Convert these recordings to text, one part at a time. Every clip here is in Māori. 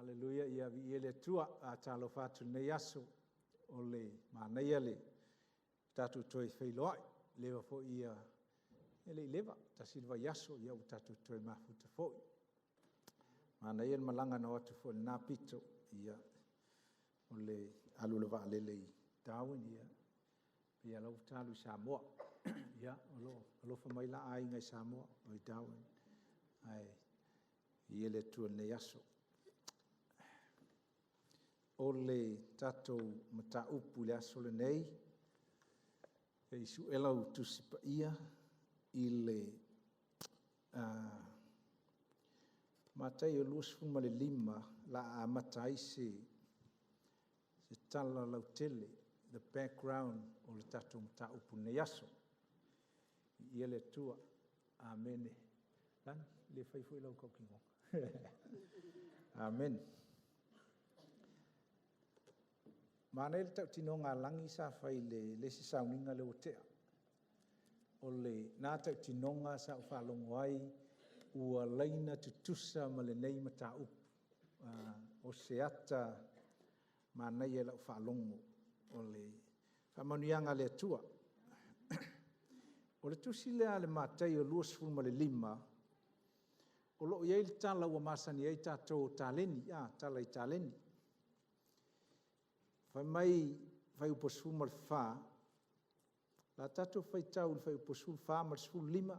Hallelujah, ia vi ele tua a talo fatu nei aso o le manei ale tatu toi feiloi lewa fo ia ele lewa ta silva yaso ia tatu toi mafuta fo manei ele malanga na watu fo na pito ia o le alula va lele Darwin ia ia lo talu Samoa ia lo fa mai la ai ngai Samoa o Darwin ai ele tua nei aso o le tatou mataupu le aso lenei e isu elau tusipa ia i le matai o luasfuma le lima la a matai se tala lau tele the background o le tatou mataupu nei aso ia le tua amene lan le faifo lau kaukingo amen. Mana ele tau tino ngā langi sa whai le si sauninga le o tea. O le nā tau tino ngā sa whalongo ai ua leina tutusa ma le nei mata upu. O se ata mana ia lau whalongo o le whamanianga le atua. O le tusi lea le mātai o luasfulu ma le lima o lo iei le tala ua masani ei tātou tāleni, tala i tāleni. Fai mai fai uposu mal fa la tato fai tau fai uposu fa mal sfulu lima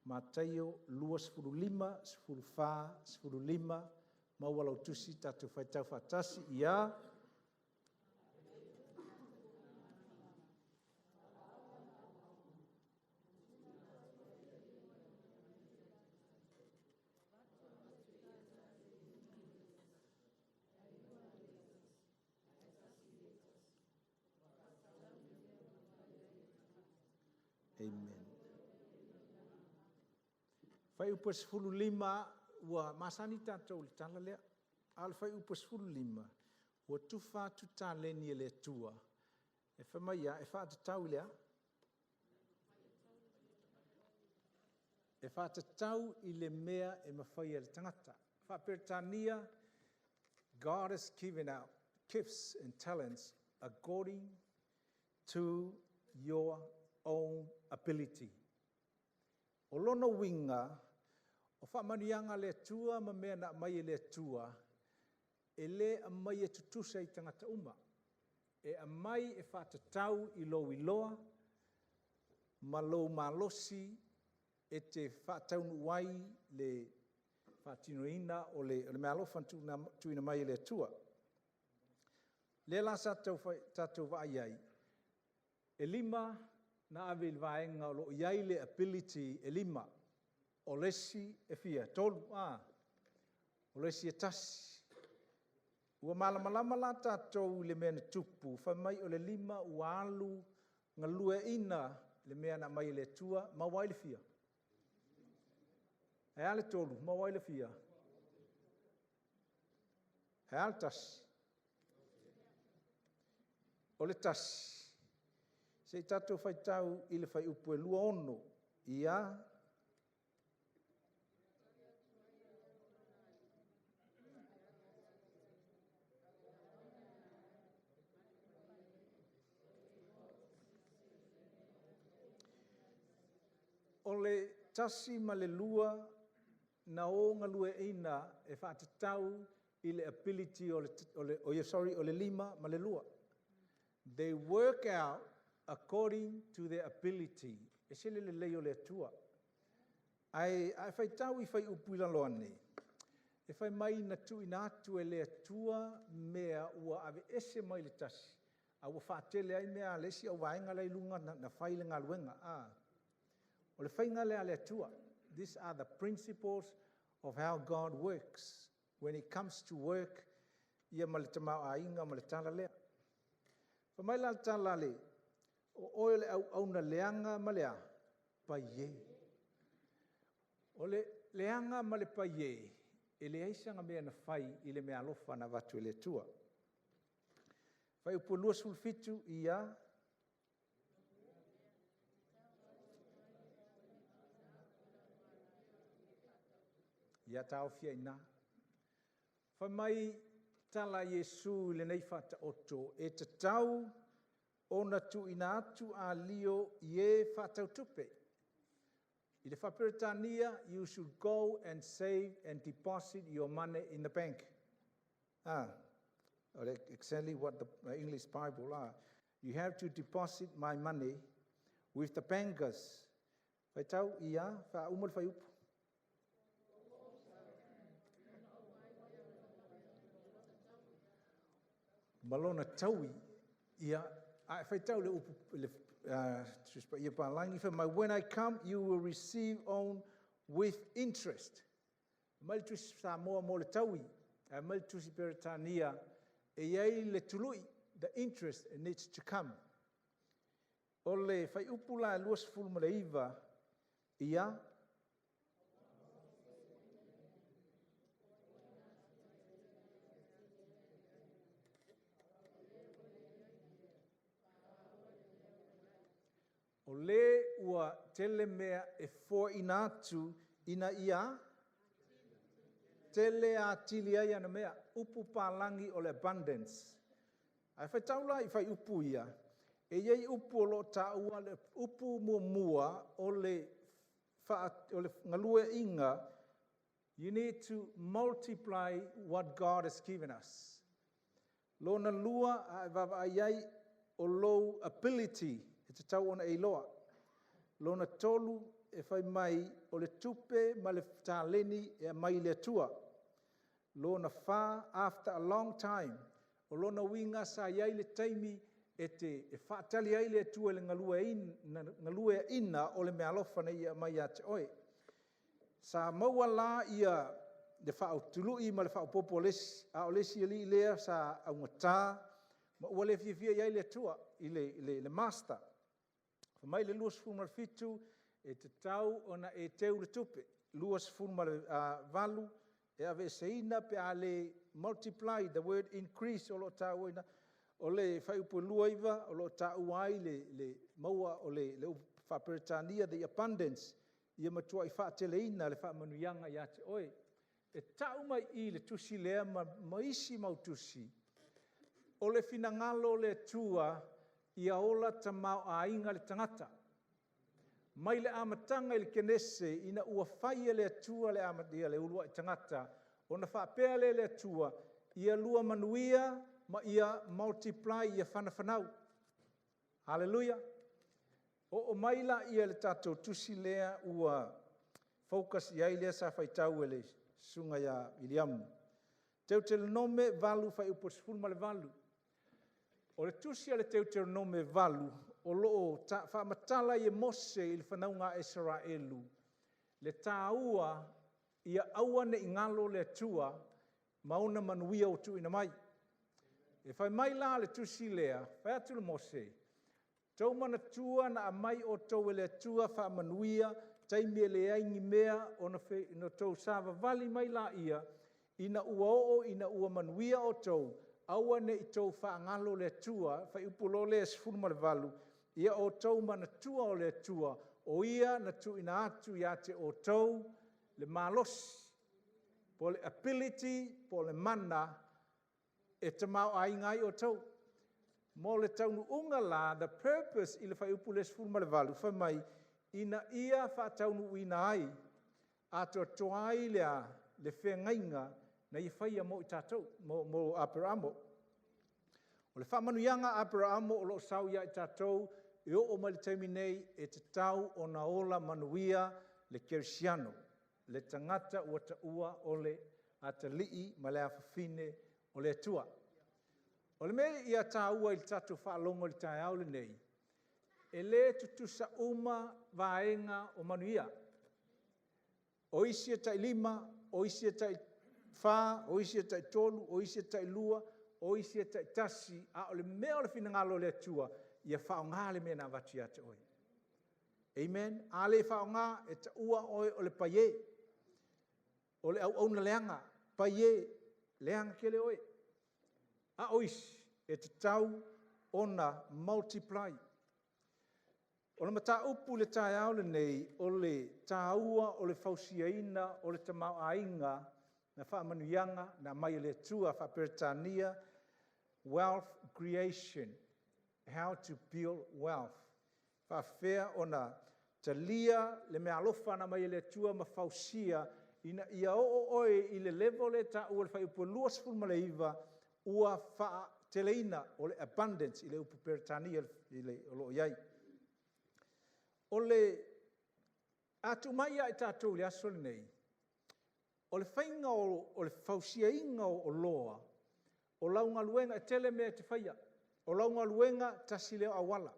mataio luas sfulu lima sfulu fa sfulu lima ma walau tusi tato fai tau fatasi ia Amen. Fai upas fulu lima ua masani tātou le tala lea. Al fai upas fulu lima ua tufa tutaleni le tua. E fai mai ia, e fai tatau lea. E fai tatau i le mea e mawhai le tangata. Fai pertania, God has given out gifts and talents according to your own ability. O lono winga, o whamanianga le tua ma mea na mai le tua, e le a mai e tutusa i tangata uma. E a mai e whatatau i loa, ma lo malosi e te whataunu wai le whatinoina o le mea alofa tuina mai le tua. Le la sa tātou vai ai. E lima, na ave il vaenga o lo iai le ability e lima, o lesi e fia, tolu, o lesi e tasi. Ua malamalama la tātou le mea na tupu, whai mai o le lima ua alu ngā lua ina le mea na mai le tua, ma wai le fia. E ale tolu, ma wai le fia. E ale tasi. O le tasi. Se tatou fai tau i le fai upu e lua ono, ia. O le tasi ma le lua, na o ngā lua ina e whātatau i le ability o le lima ma le lua. They work out according to their ability. E sele le leo le atua. Ai fai tau i fai upuila loane. E fai mai na tu ina atu e le atua mea ua ave ese mai le tasi. A ua whaatele ai mea lesi au vaenga lai lunga na fai le ngā luenga. O le whai ngā lea le atua. These are the principles of how God works. When it comes to work, ia ma le tamau a inga ma le tala lea. Fa mai la tala le. O oe le au na leanga ma lea, pa ye. O le leanga ma le pa ye, e le aisanga mea na fai i le mea alofa na watu e le tua. Fai upo lua sulfitu ia, ia tau fia ina. Whamai tala Yesu le nei whata oto, e te tau ona tu ina atu a lio ye whatau tupe. I le whaperetania, you should go and save and deposit your money in the bank. Exactly what the English Bible are. You have to deposit my money with the bankers. Whai tau ia, wha umar whai upu. Malona taui ia, whai tau le upu, when I come, you will receive on with interest. Maltus Samoan mo le taui, maltus Beretania, e le tului, the interest needs to come. Ole whai upula luas fulma le iwa, ia, o le ua tele mea e fo inatu ina ia, tele a tili ai ana mea, upu palangi o le abundance. Ai whai taula I whai upu ia, e iei upu o lo taua le upu mua o le ngalue inga, you need to multiply what God has given us. Lona lua a vava ai o low ability, te tau ona e loa. Lona tolu e whai mai o le tupe ma le tāleni e mai le tua. Lona wha after a long time. O lona winga sa iai le taimi e whaatali ai le tua le ngalue ina o le mea alofana ia mai a te oe. Sa maua la ia le whaau tului ma le whaau popo lesi. A o lesi ali lea sa aungatā. Ma ua le fia iai le tua I le master. Mai le luas fulma fitu e te tau ona e teu le tupe. Luas fulma valu e ave seina pe a le multiply, the word increase o lo tau ina. O le whai upu lua iwa, o lo tau ai le maua o le whaperetania, the abundance. Ia matua I whaatele ina le whaamanuianga ia te oe. E tau mai I le tusi lea maisi mau tusi. O le finangalo le tua ia ola tamau a inga le tangata. Mai le amatanga I le kenese ina ua whaia le atua le amatia le ulua I tangata. Ona whapea le atua ia lua manuia ma ia multiply ia whanawhanau. Hallelujah. O maila ia le tato tusi lea ua focus iai lea sa whaitau ele sunga ia Iliamu. Teu te nome valu whai upos fulma le valu. O le tusi ale Deuteronome valu, o loo whaamatala I Mose I le whanaunga Israelu. Le tāua ia awane I ngalo le tua, mauna manuia o tu ina mai. E whai mai la le tusi lea, whai atu le Mose. Tau mana tua na a mai o tau le tua whaamanuia, taimi le aingi mea o na tau sāwa vali mai la ia, ina ua o ina ua manuia o tau, aua ne I tau whaangalo le tua, whai upulo le sfuruma le valu, ia o tau mana tua o le tua, o ia na tu ina atu ia te o tau, le malos, po le ability, po le mana, e te mau aingai o tau. Mo le tau nu unga la, the purpose I le whai upu le sfuruma le valu, whai mai, ina ia wha tau nu ina ai, ato toai lea le whengainga, na I whaia mo I tātou, mo Abrahamo. O le whamanuianga Abrahamo o lo sau ia I tātou, e o ma le taimi nei e te tau o na ola manuia le Kersiano, le tangata ua ta ua o le atalii ma le awhawhine o le atua. O le mea ia tā ua I tātou whaalongo le tai au le nei, e le tutusa uma vaenga o manuia. O isia tai lima, o isia tai wha, o isia tai tolu, o isia tai lua, o isia tai tasi, a o le mea o le finangalo le atua, ia whaonga le mea na wati ate oi. Amen. A le whaonga e ta ua oi o le paie, o le au na leanga, paie, leanga ke le oi. A ois, e te tau ona multiply. O le mata upu le tai au le nei, o le tāua, o le fausiaina, o le tamau ainga, na whaamanuianga, na mai le tua whaperetania, wealth creation, how to build wealth. Whawhea ona talia le mea alofa na mai le tua mawhausia, ina ia oe i le level le ta ua le whaiupulua sifuru le iwa, ua wha teleina o le abundance i le upu peretania i le olo iai. O le atu mai a i tātou le aso le nei, o le whainga o le whausia inga o loa, o launga luenga e tele mea te whaia, o launga luenga tasi leo awala.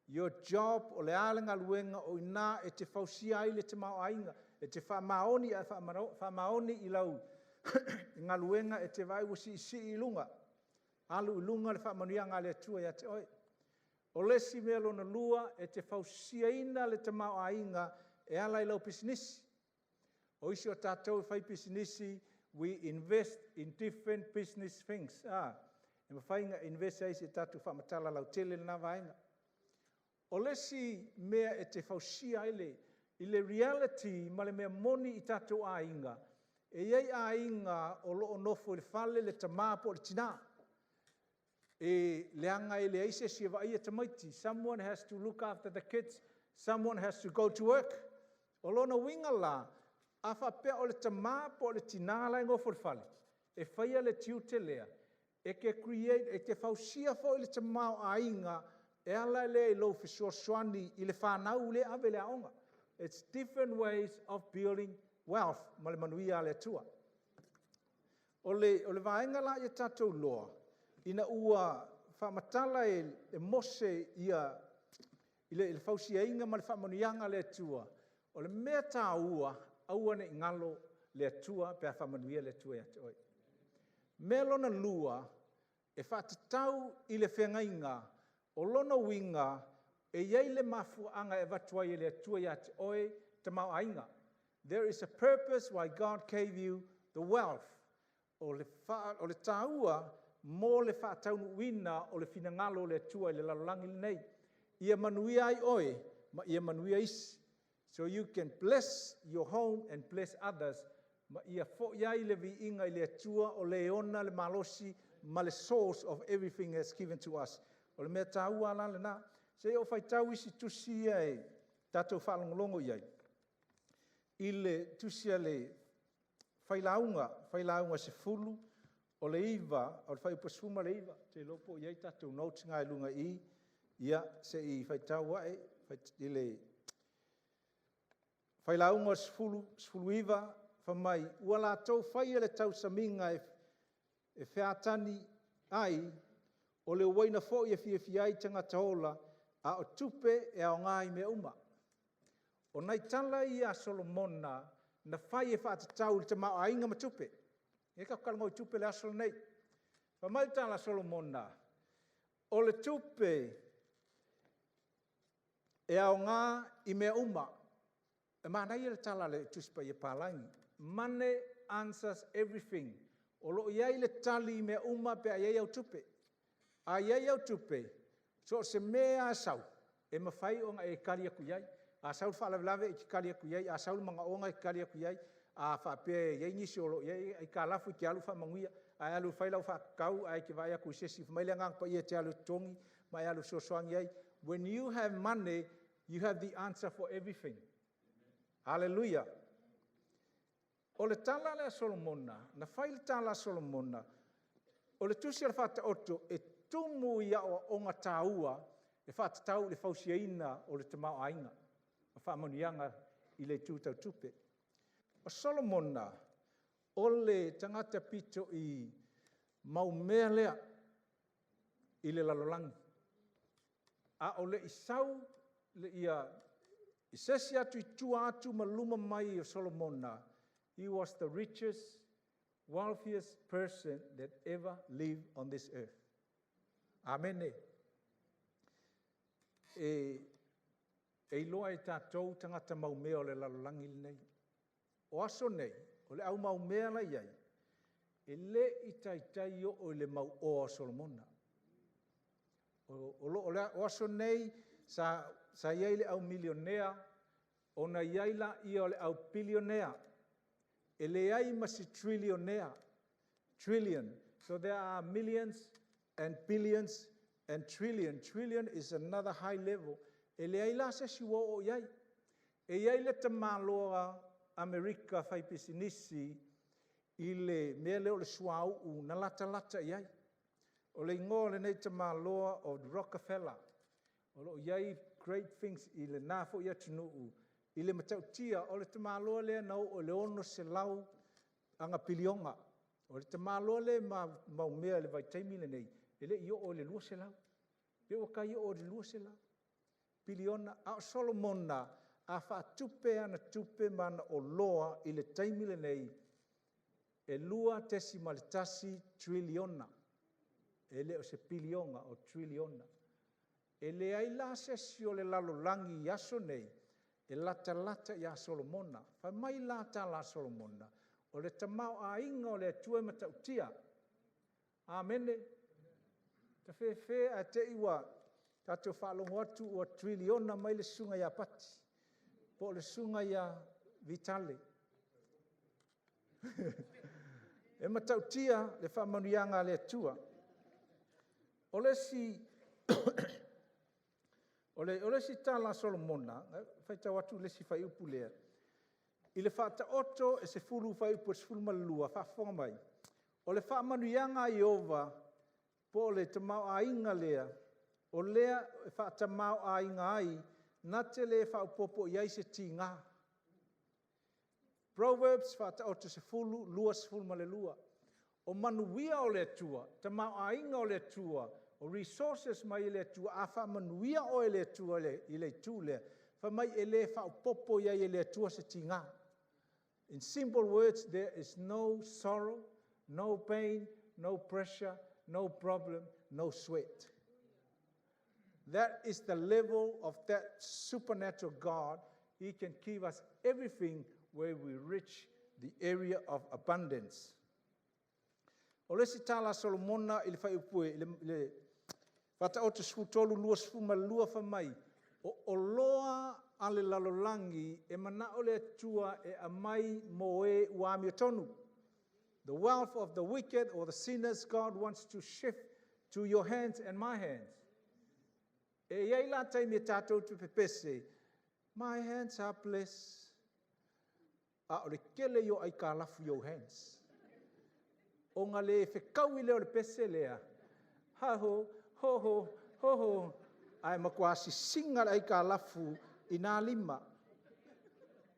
Your job o le alenga luenga o ina e te whausia ai le te mao ainga, e te whamaoni a whamaoni i lau. Ngā luenga e te vai wasi isi i lunga. Alu i lunga le whamanianga le tua ia te oi. O lesi mea lona lua e te whausia ina le te mao ainga e ala i lau pisinisi. O isi o tātou i whai pisinisi, we invest in different business things. E mawhainga invest ai se tātou whamatala lau tele na vainga. O lesi mea e te whausia i le reality ma le mea moni i tātou ainga. E iei ainga o loo nofo le whale le tamapo le tina. E leanga e le aise si eva ia tamaiti. Someone has to look after the kids. Someone has to go to work. O lona winga la, a whapea o le tamapo le tina la ngofo le whale. E whaia le tiu te lea. E ke create, e ke whausia fo i le tamao ainga, e ala le i lo fisoswani i le whanau le ave le aonga. It's different ways of building wealth, ma le manuia le tua. O le vaenga la i tātou loa, ina ua whamatala e mose ia, i le whausia inga ma le whamanuianga le tua. O le mea tā ua, aua ne ngalo le tua, pia whamanuia le tua ia te oi. Me lona lua, e whatatau i le whengainga, o lona winga, e iei le mafuanga e watuai le tua ia te oi, te mau ainga. There is a purpose why God gave you the wealth. O le tāua, mō le whaataunu wina o le whinangalo le tua i le lalolangi nei. Ia manuia ai oi, ma ia manuia isi. So you can bless your home and bless others. Ma ia fo iai le vi inga i le tua o le ona le malosi ma le source of everything that's given to us. O le mea tāua ala le nā. Se o whai tau isi tusi ai, tātou whalongolongo iai. I le tusia le whailaunga se fulu o le iwa, o le whaipasuma le iwa. Te lopo iai tātou notes ngai lunga i, ia se i whaitau wae, i le whailaunga se fulu iwa, whamai, ua la tau whaia le tau saminga e whiatani ai, o le waina fo i e ai tangata hola, a o tupe e ao ngai me uma. O nei tala i a Solomona, na whai e whaatatau le te mao ainga ma tupe. E ka kalango i tupe le asolo nei. Pa mai tala Solomona, o le tupe e ao ngā i mea uma. E mānai e le tala le tuspa i e pālangi. Money answers everything. O lo iai le tali i mea uma pe a iai au tupe. A iai au tupe, so se mea asau, e mawhai o ngā e kari aku iai. A saul whaalawelawe i ki kari aku iai, a saul mga onga i kari aku iai, a whapea iai nisi olo iai, i ka lafu i ki alu whamanguia, a alu whailau whakau, a ki vai aku i sesi, whamaile ngang pa ia te alu tongi, mai alu sosoangi iai. When you have money, you have the answer for everything. Hallelujah. O le tala le Solomona, na whai le tala Solomona, o le tusi ala whata oto, e tumu ia o onga tāua, e whata tau le whausiaina o le tamau ainga. A whamanianga i le tūtau tupe. O Solomona, o le tangata pito i maumea lea i le lalolangi. A o le isau, le ia, i sesi atu i tua atu maluma mai o Solomona, he was the richest, wealthiest person that ever lived on this earth. Amen. E loa e tātou tangata maumea o le lalolangi nei. O aso nei, o le au maumea la iai, e le i taitai o le mau o Solomona. O aso nei, sa iai le au milionea, o na iai la i o le au bilionea. E le ai masi trillionaire. Trillion. So there are millions and billions and trillion. Trillion is another high level. E le ai la se siwa o iai. E iai le tamaloa Amerika fai pisinisi i le mea leo le suau u na lata iai. O le ingoa le nei tamaloa o Rockefeller. O lo iai great things i le nafo ia tunuu. I le matautia o le tamaloa lea nau o le ono se lau anga pilionga. O le tamaloa le mau mea le vai taimi le nei. E le io o le lua se lau. Pe o kai o le lua se lau. Piliona a Solomona a wha tupe ana tupe mana o loa i le taimi le nei. E lua tesi malitasi triliona. E le o se pilionga o triliona. E le ai la sesi o le lalolangi yaso nei. E lata ia Solomona. Fa mai lata la Solomona. O le tamau a inga o le tue matautia. Amene. Ta fe a te iwa. Tato whalongo atu o triliona mai le sunga ia pati. Po le sunga ia vitale. E matautia le whamanuianga le atua. O le si... O le si tala Solomona, fai tau atu le si fai upu lea. I le whata oto e se fulu fai upu e se fulu malua, whafonga mai. O le whamanuianga i ova, po le tamau a inga lea, o lea e whata mau a inga ai, na te le whaupopo iai se ti ngā. Proverbs whata oto se fulu, lua se fulu male lua. O manuia o le tua, tamau a inga o le tua, o resources mai le tua, a whamanuia o le tua i le tūlea, wha mai e le whaupopo iai le tua se ti ngā. In simple words, there is no sorrow, no pain, no pressure, no problem, no sweat. That is the level of that supernatural God. He can give us everything where we reach the area of abundance. O le si tala Solomona i le whai upue, le whata o te sfutolu lua sfuma lua whamai, o loa a le lalolangi e mana o le tua e amai mo e uami tonu. The wealth of the wicked or the sinners, God wants to shift to your hands and my hands. E iai la taimi tātou tu pepese, my hands are blessed. A o le kele yo ai ka lafu your hands. O ngā le whekau i leo le pese lea. Haho, ho, ai makuasi singa ai ka lafu i nā lima.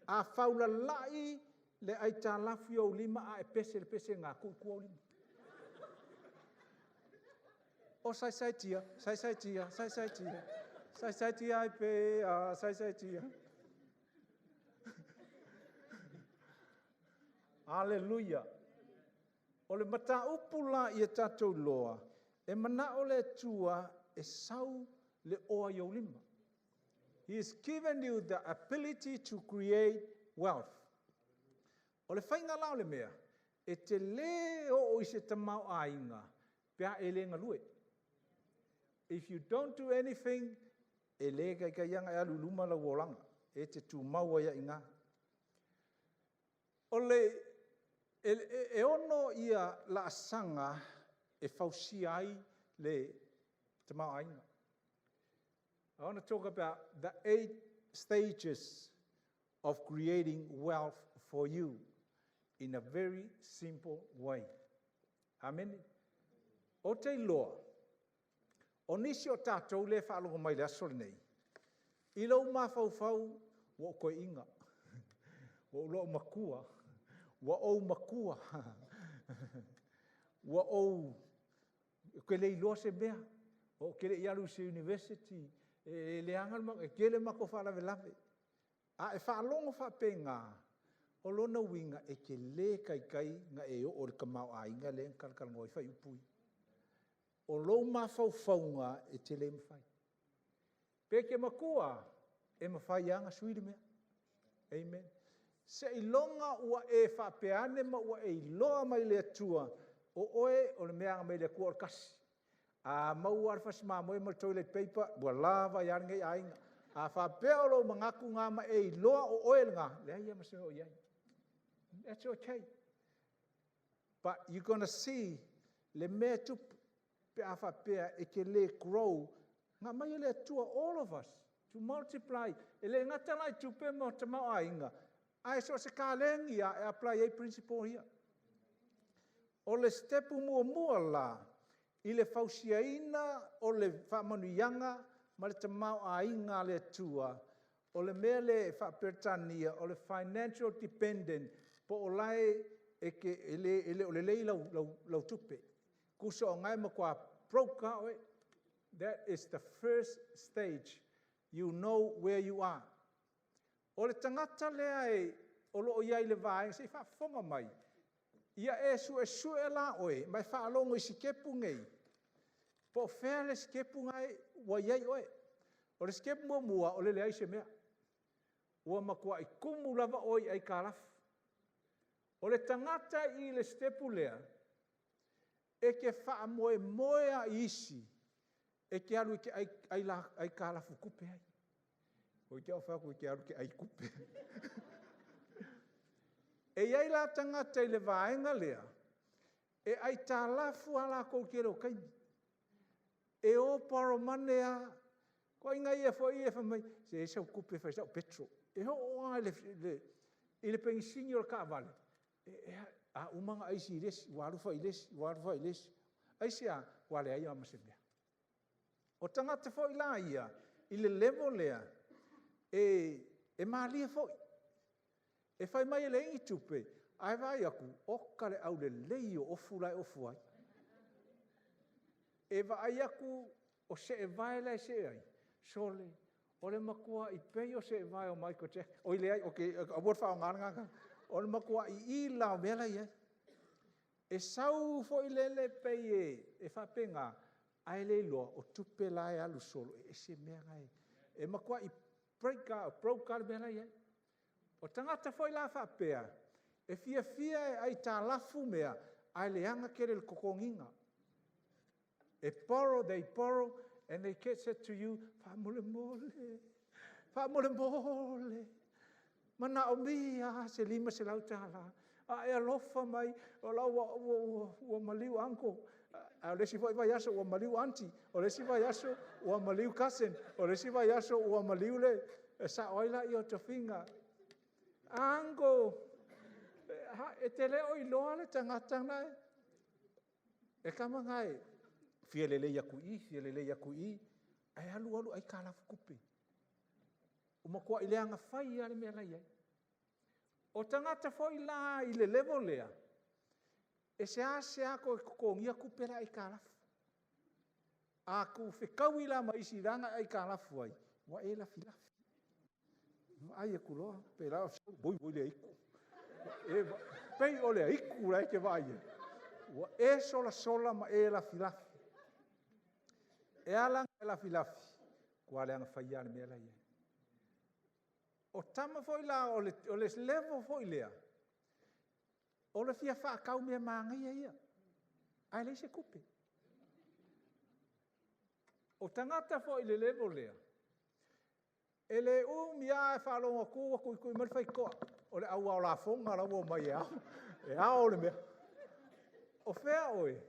A whaula lai le ai tā lafu o lima a e pese le pese ngā kukua o lima. O sai tia ai pe, sai tia. Hallelujah. O le mata upula i e tātou loa, e mana o le tua e sau le oa i o lima. He has given you the ability to create wealth. O le whainga lao le mea, e te le o i se tamau a inga, pia e le ngalue. If you don't do anything, e le kai ianga e alu luma la wolanga, e te tu maua ia inga. O le e ono ia la asanga e fausi ai le tamau a inga. I want to talk about the 8 stages of creating wealth for you in a very simple way. Amen. O te loa, o nisi o tātou le whaalonga mai le asori nei. I lau mawhau wa o koe inga. Wa o loo makua. Wa o makua. Wa o ke le iloa se mea. O ke le ialu se university. E le angal ma, e kele mako whaalawe lawe. A e whaalonga whapenga. O lona winga e ke le kai nga e o le kamau a inga le kalkal ngoi whai upui. O lou mawhauwhaunga e te le mwhai. Peke makua e mwhai anga suiri mea. Amen. Se ilonga ua e whapeane ma ua e iloa mai le atua o oe o le meanga mai le kua o kasi. A mau arfas mamoe ma toilet paper, bua lava iarngai ainga. A whapea o lo mangaku ngā ma e iloa o oe ngā. Le aia masino o iai. That's okay. But you're going to see le mea tu pe awha pea e ke le grow. Ngā mai le atua all of us to multiply. E le ngata lai tu pe mo te mau ainga. Ai so se ka lengi a e apply a principle here. O le stepu mua la, i le fausiaina o le whamanuianga, ma le te mau ainga le atua, o le mea le whapertania, o le financial dependent, po o lai e ke o le lei lau tupe. Kusa o ngai makua broka oe. That is the first stage. You know where you are. O le tangata lea e o loo iai le vae, se whaafonga mai. Ia e sue la oe, mai whaalongo I sikepu ngei. Po whea le sikepu ngai wa iai oe. O le sikepu mua o le lea se mea. Ua makua I kumu lava oi ai kālafu. O le tangata I le stepu lea, e ke whaamoe isi, e ke alu ke ai kālafu kupe ai. O ke au whaku e ke alu ke ai kupe. E iai la tangata I le vaenga lea, e ai tā lafu ala kou ke reo kaini. E o paro manea, ko inga ia fo ia whamai, se e sau kupe whai sau petro. E ho oa I le pengisini o le ka vale. A umanga aisi I lesi, warufa I lesi. Aisi a wale ai ama se mea. O tangata fo I la ia, I le level lea, e maalia fo I. E whai mai le ingi tupe, ai vai aku, okare au le leio ofu lai ofu ai. E vai aku, o se e vai lai se ai, sole, o le makua I pei o se e vai o Michael Jackson, o I le ai, a wot whao nganga, o le makua I lau mela I ai. E sau fo I le pei e whapenga, ai le loa, o tupe lai alu solo, e se mea ngai. E makua I broke out mela I ai. O tangata foi la whapea, e fia ai tā lafu mea, ai leanga kere le kokonginga. E borrow, they borrow, and they get said to you, whamole mole. Mana o mia, se lima se lau tāla. A e alofa mai, o lau ua maliu anko. O lesi foi vai aso, ua maliu auntie. O lesi vai aso, ua maliu cousin. O lesi vai aso, ua maliu le. Sa oila I o te whinga. Ango, e te leo I loa le tangata nai. E kama ngai, fia lele yaku I, ai alu ai kālafu kupe. Umakua I leanga whai ale mea lai ai. O tangata foi la I le level lea, e se ako e kokongia kupe la ai kālafu. Aku whekau I la maisi ranga ai kālafu ai, wa e la filafi. Ai e kuloa, pe lao boi le iku. Pei o le iku lai ke vai. Wa e sola ma e la filafi. E alanga e la filafi. Kua leanga whaia le mea lai. O tama foi la, o le level foi lea. O le fia whaakau mea maangai ia. Ai le se kupe. O tangata foi le level lea. E le mia e whalonga kua kui marwhai koa. O le au la fonga la ua mai e au. E au le mea. O whea oe.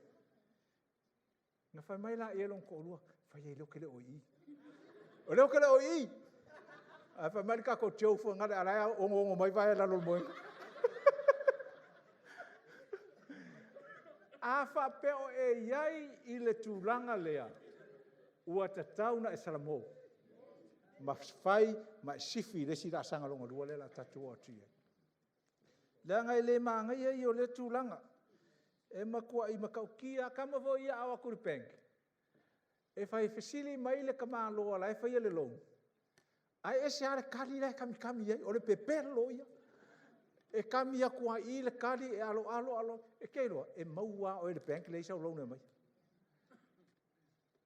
Nga whai mai la e long ko lua. Whai e leo ke le o I. O leo ke le o I. A whai mai ka ko tiofu ngare arai ongo mai vai la lo moi. A wha peo e iai I le tūlanga lea. Ua tatauna e salamo. Ma fai, ma sifi, le si rasanga longa lua le la tatua o tia. Le ngai le maanga I o le tūlanga. E makua I makau kia, kama vo ia awa kuripeng. E fai fesili mai le kama loa la, e fai le long. Ai e se are kari le kami ai, o le pepero ia. E kami a kua I le kari e alo, e keiroa, e maua o le penk le isa o longa mai.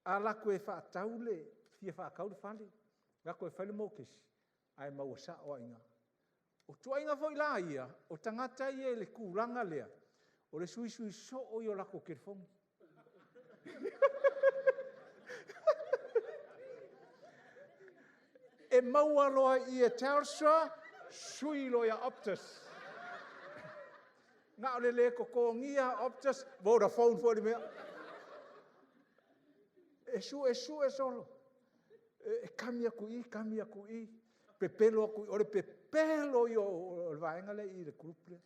Ala koe wha taule, fia wha kau le whale. Nga koe whale mokesi, ai maua sa o inga. O tua inga foi la ia, o tangata ia le kūranga lea, o le sui so o I o lako kerfongi. E maua loa I e Telstra, sui loa Optus. Ngā o le ko ngia Optus, Vodafone for the mea. E solo. E kamia kui. Pepelo kui, ore pepelo yo o le vaenga le i le grupo.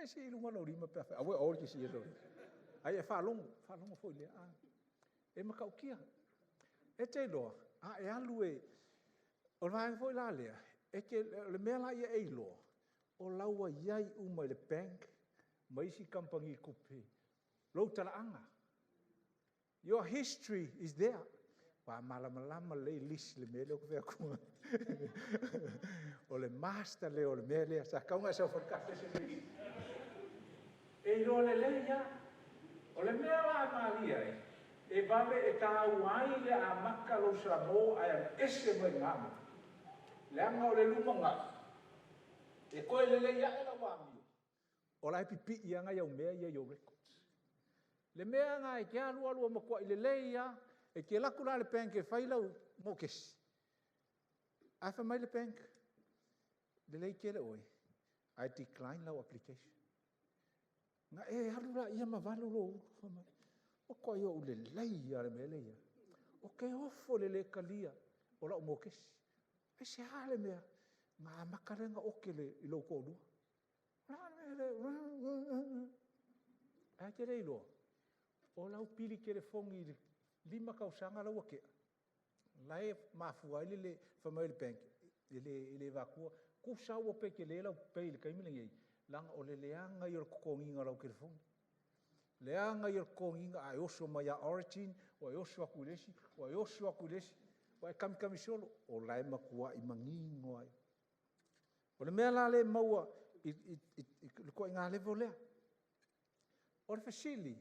Se ilunga no rima pe afa. Awe ori ki si ero. Ai e whalongo foi le a. E makaukia. E te loa, e alu e, o le vaenga foi la lea, e ke le mea la ia e loa, o laua iai uma le bank, maisi kampangi kupe, lau talaanga. Your history is there. Wa malama le lisi le mele o kufea kunga. O le master le o le mele, sa kaunga sa whakate se le. E lo le leia, o le mea la maria e vave e tāu ai le a maka lo Samoa ai ese mai ngāma. Le anga o le lumanga. E koe le leia e la wami. O lai pipi i anga iau mea ia iau records. Le mea ngā e kia alua makua i le leia e ke laku la le bank e whailau mō kesi. Ai wha mai le bank. Le lei ke le oi. I decline lau application. Nga e halura ia mawalo lo whamai. O koe o le leia le mea leia. O ke ofo le kalia o lau mō kesi. E se hale mea. Ngā makarenga oke le i lau kōrua. Ai te rei loa. O lau pili ke le fongi lima kausanga lau akea. Lai mafua ili le whamai le bank. Ile wakua. Kusau o pe ke le lau pei le kaimilingi ei. Langa o le leanga i o kukonginga lau ke le fongi. Leanga i o kukonginga ai oso mai a origin, o ai oso akulesi, o ai oso akulesi, o ai kamikami solo. O lai makua i mangingo ai. O le mea la le maua i koe ngā levo lea. O le fasili.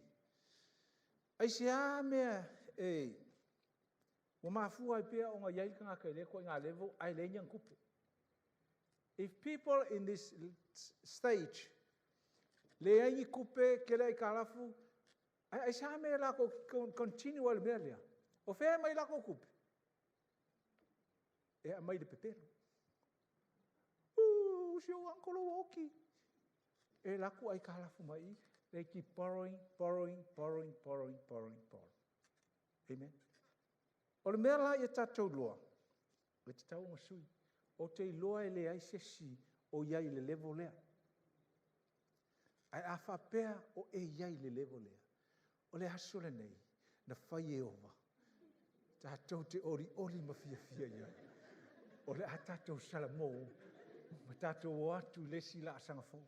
Ai se a mea o mafua i pia o ngā yaika ngā kai le koe ngā levo ai le nyang kupe. If people in this stage le ai kupe ke le ai kalafu, ai se a mea la ko continue le mea lea. O whea mai la ko kupe. E a mai le pepero. Si o ankolo oki. E laku ai kalafu mai. They keep borrowing. Amen. O le mea la i tatou loa. O te tau ngasui. O te loa e le ai sesi o iai le levo lea. Ai a whapea o e iai le levo lea. O le haso le nei. Na whai e ova. Tatou te ori mawhia iai. O le a tatou salamou. Ma tātou o atu lesi la asanga fō.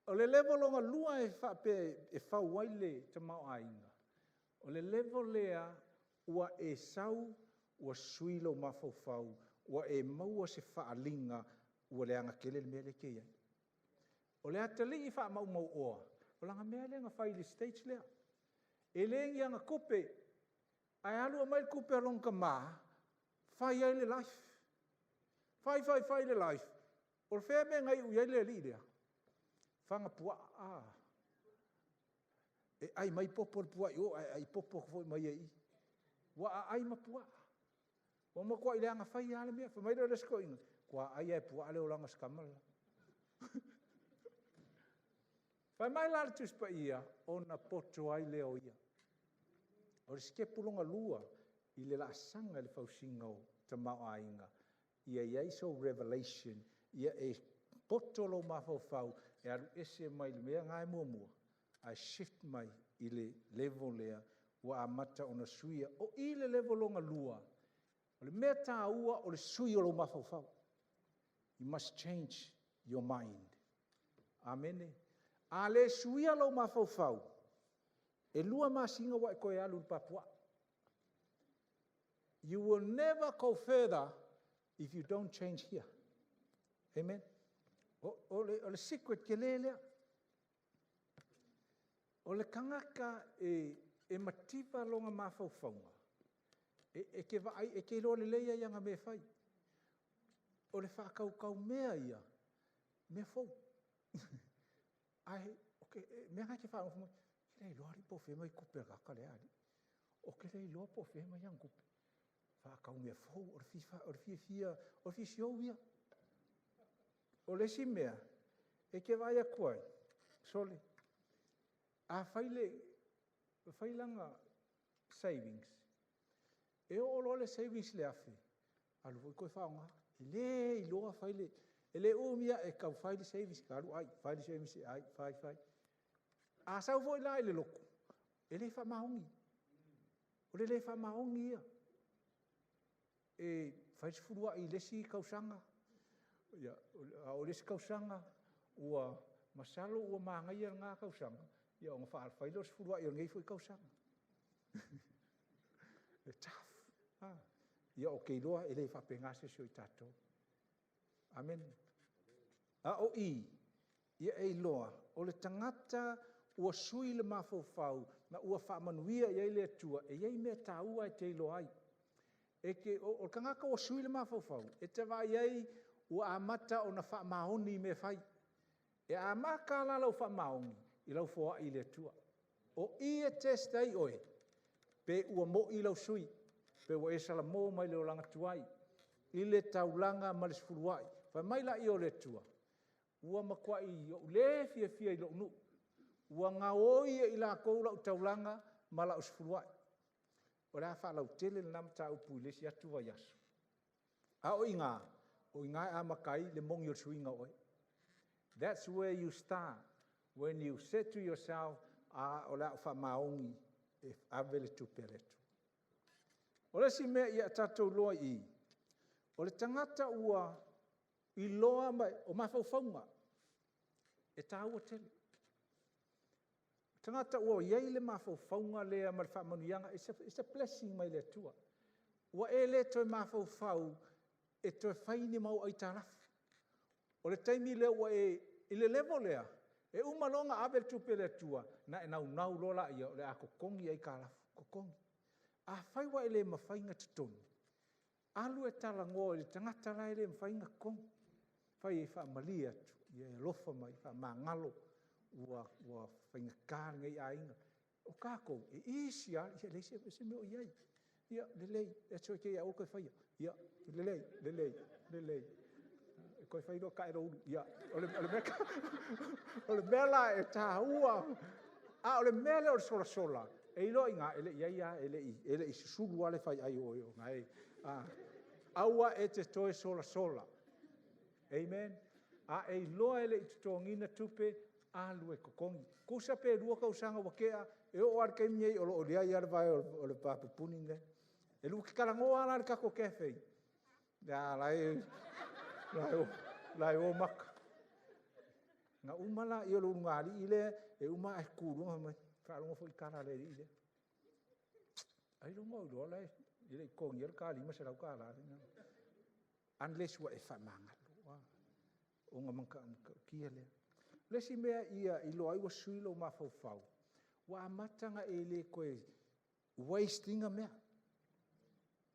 O le level longa lua e whau waile te mau ainga. O le level lea ua e sau, ua suilo mawhau, ua e maua se whaalinga, ua le anga kele le mea le kei ai. O le atali i wha mau oa. O langa mea le anga whaile stage lea. E le ngi anga kupe, ai alua mai kupe alonga maa, whai ai le life. Whai le life. O le whea mea ngai ui ele li lea. Whanga pua E ai mai popo le pua i o, ai popo foi mai ei. Wa ai ma pua. Wa ma kua i leanga whai ale mea. Whamai reo lesko inga. Kua ai ai pua ale o langa skamala. Whai mai lale tuspa ia, o na poto ai leo ia. O le skepulonga lua, i le la sanga le whausinga o te mau ainga. Ia iai so revelation, ia e potolo mawhau, e aru ese mai le mea ngai mua. Ai shift mai i le level lea, wa amata o na suia, o i le level longa lua. O le mea tā ua o le sui o lo mawhau. You must change your mind. Amene. A le suia lo mawhau. E lua masinga wa e koe alu papua. You will never go further if you don't change here. Amen. O le secret ke lelea. O le kangaka e mativa longa mawhauwhaunga. E ke lo le leia ianga me whai. O le whakaukau mea ia. Me fau. Ai, mea ngai ke whaunga. Ke rei loa ripo whema i kupe kaka le ari. O ke rei loa po whema iang kupe. Whakau mea fau, o le fia, o le fia siau ia. O lesi mea, e ke vai a koe, sole. A whailanga savings. E o le savings le afi. Alu voi koe whaonga. I loa whaile. E le umia e kau whaile savings. Karu ai, whaile savings ai, whai. A sau voi la le loko. E le wha mahongi. O le wha mahongi ia. E whaile furua i lesi kausanga. Ia, o lesi kausanga. Ua masalo ua maangai ngā kausanga. Ia, o ngā whaile o furua i o ngei fui kausanga. E tough. Ia o kei loa e le whapengase sio i tātou. Amen. A o i, ia e loa, o le tangata ua sui le mawhauwhau, na ua whamanuia i le atua, e iei mea tāua e te loa ai. E ke, o kangaka ua sui le mawhauwhau, e te vai iei ua amata o na whamahoni me whai. E amaka la lau whamahoni, i lau whoa i le atua. O i e testai oe, pe ua mo i lau sui, pe ua esala mō mai leo langa tuai, i le taulanga ma le sfuruai, whai mai la i o le tua, ua makua i o le fia i lo unu, ua ngā oi i la kou lau taulanga ma la sfuruai, o rea wha lau tele le nama tā upu i le si atu vai asu. A o ngā e amakai le mongi o suinga oi. That's where you start, when you say to yourself, o la wha maongi, e avele tu peretu. O le si mea ia tātou loa i. O le tangata ua i loa mai, o mawhauwhaunga, e tāua tele. Tangata ua iei le mawhauwhaunga lea ma le whamanuianga, it's a blessing mai le tua. Ua e le toi mawhauwhau, e toi whaini mau ai tārafu. O le taimi lea ua i le level lea, e umalonga avele tu pele tua, na e nau lola ia, o le a kokongi ai kārafu, kokongi. A whaiwa ele mawhainga tutonu. Alu e talangoa, le tangata la ele mawhainga kong. Whai e wha malia tu, ia e lofa mai, wha mangalo, ua whainga kāringa i ainga. O kākou, e isi a, ia leise se meo iai. Ia, lelei, e tō ke ia o koe whaia. Ia, lelei. E koe whairo ka e rouru, ia. O le mela e tāhua. A, o le mele o le sola. E ilo i ngā, ele i susulu ale whai ai o ngai. Aua e te toe sola. Amen. A e loa ele i te tōngina tupe, alu e kokongi. Kusa pe rua kausanga wakea, e o arke miei o lo ria i arvai o le papupuni nge. E lu ki karangoa ala kako kefei. Ya, lai o maka. Nga umala i o lo ngari ile, e uma ai kurunga mai. Wharongo fo i kara le ile. Ai lo ngau loa lai. Ile i kongi el ka lima se rau kara. Unless wa e whamanga. O ngā manka kia lea. Lesi mea ia i lo ai wa sui lo mawhauwhau. Wa amatanga e le koe wastinga mea.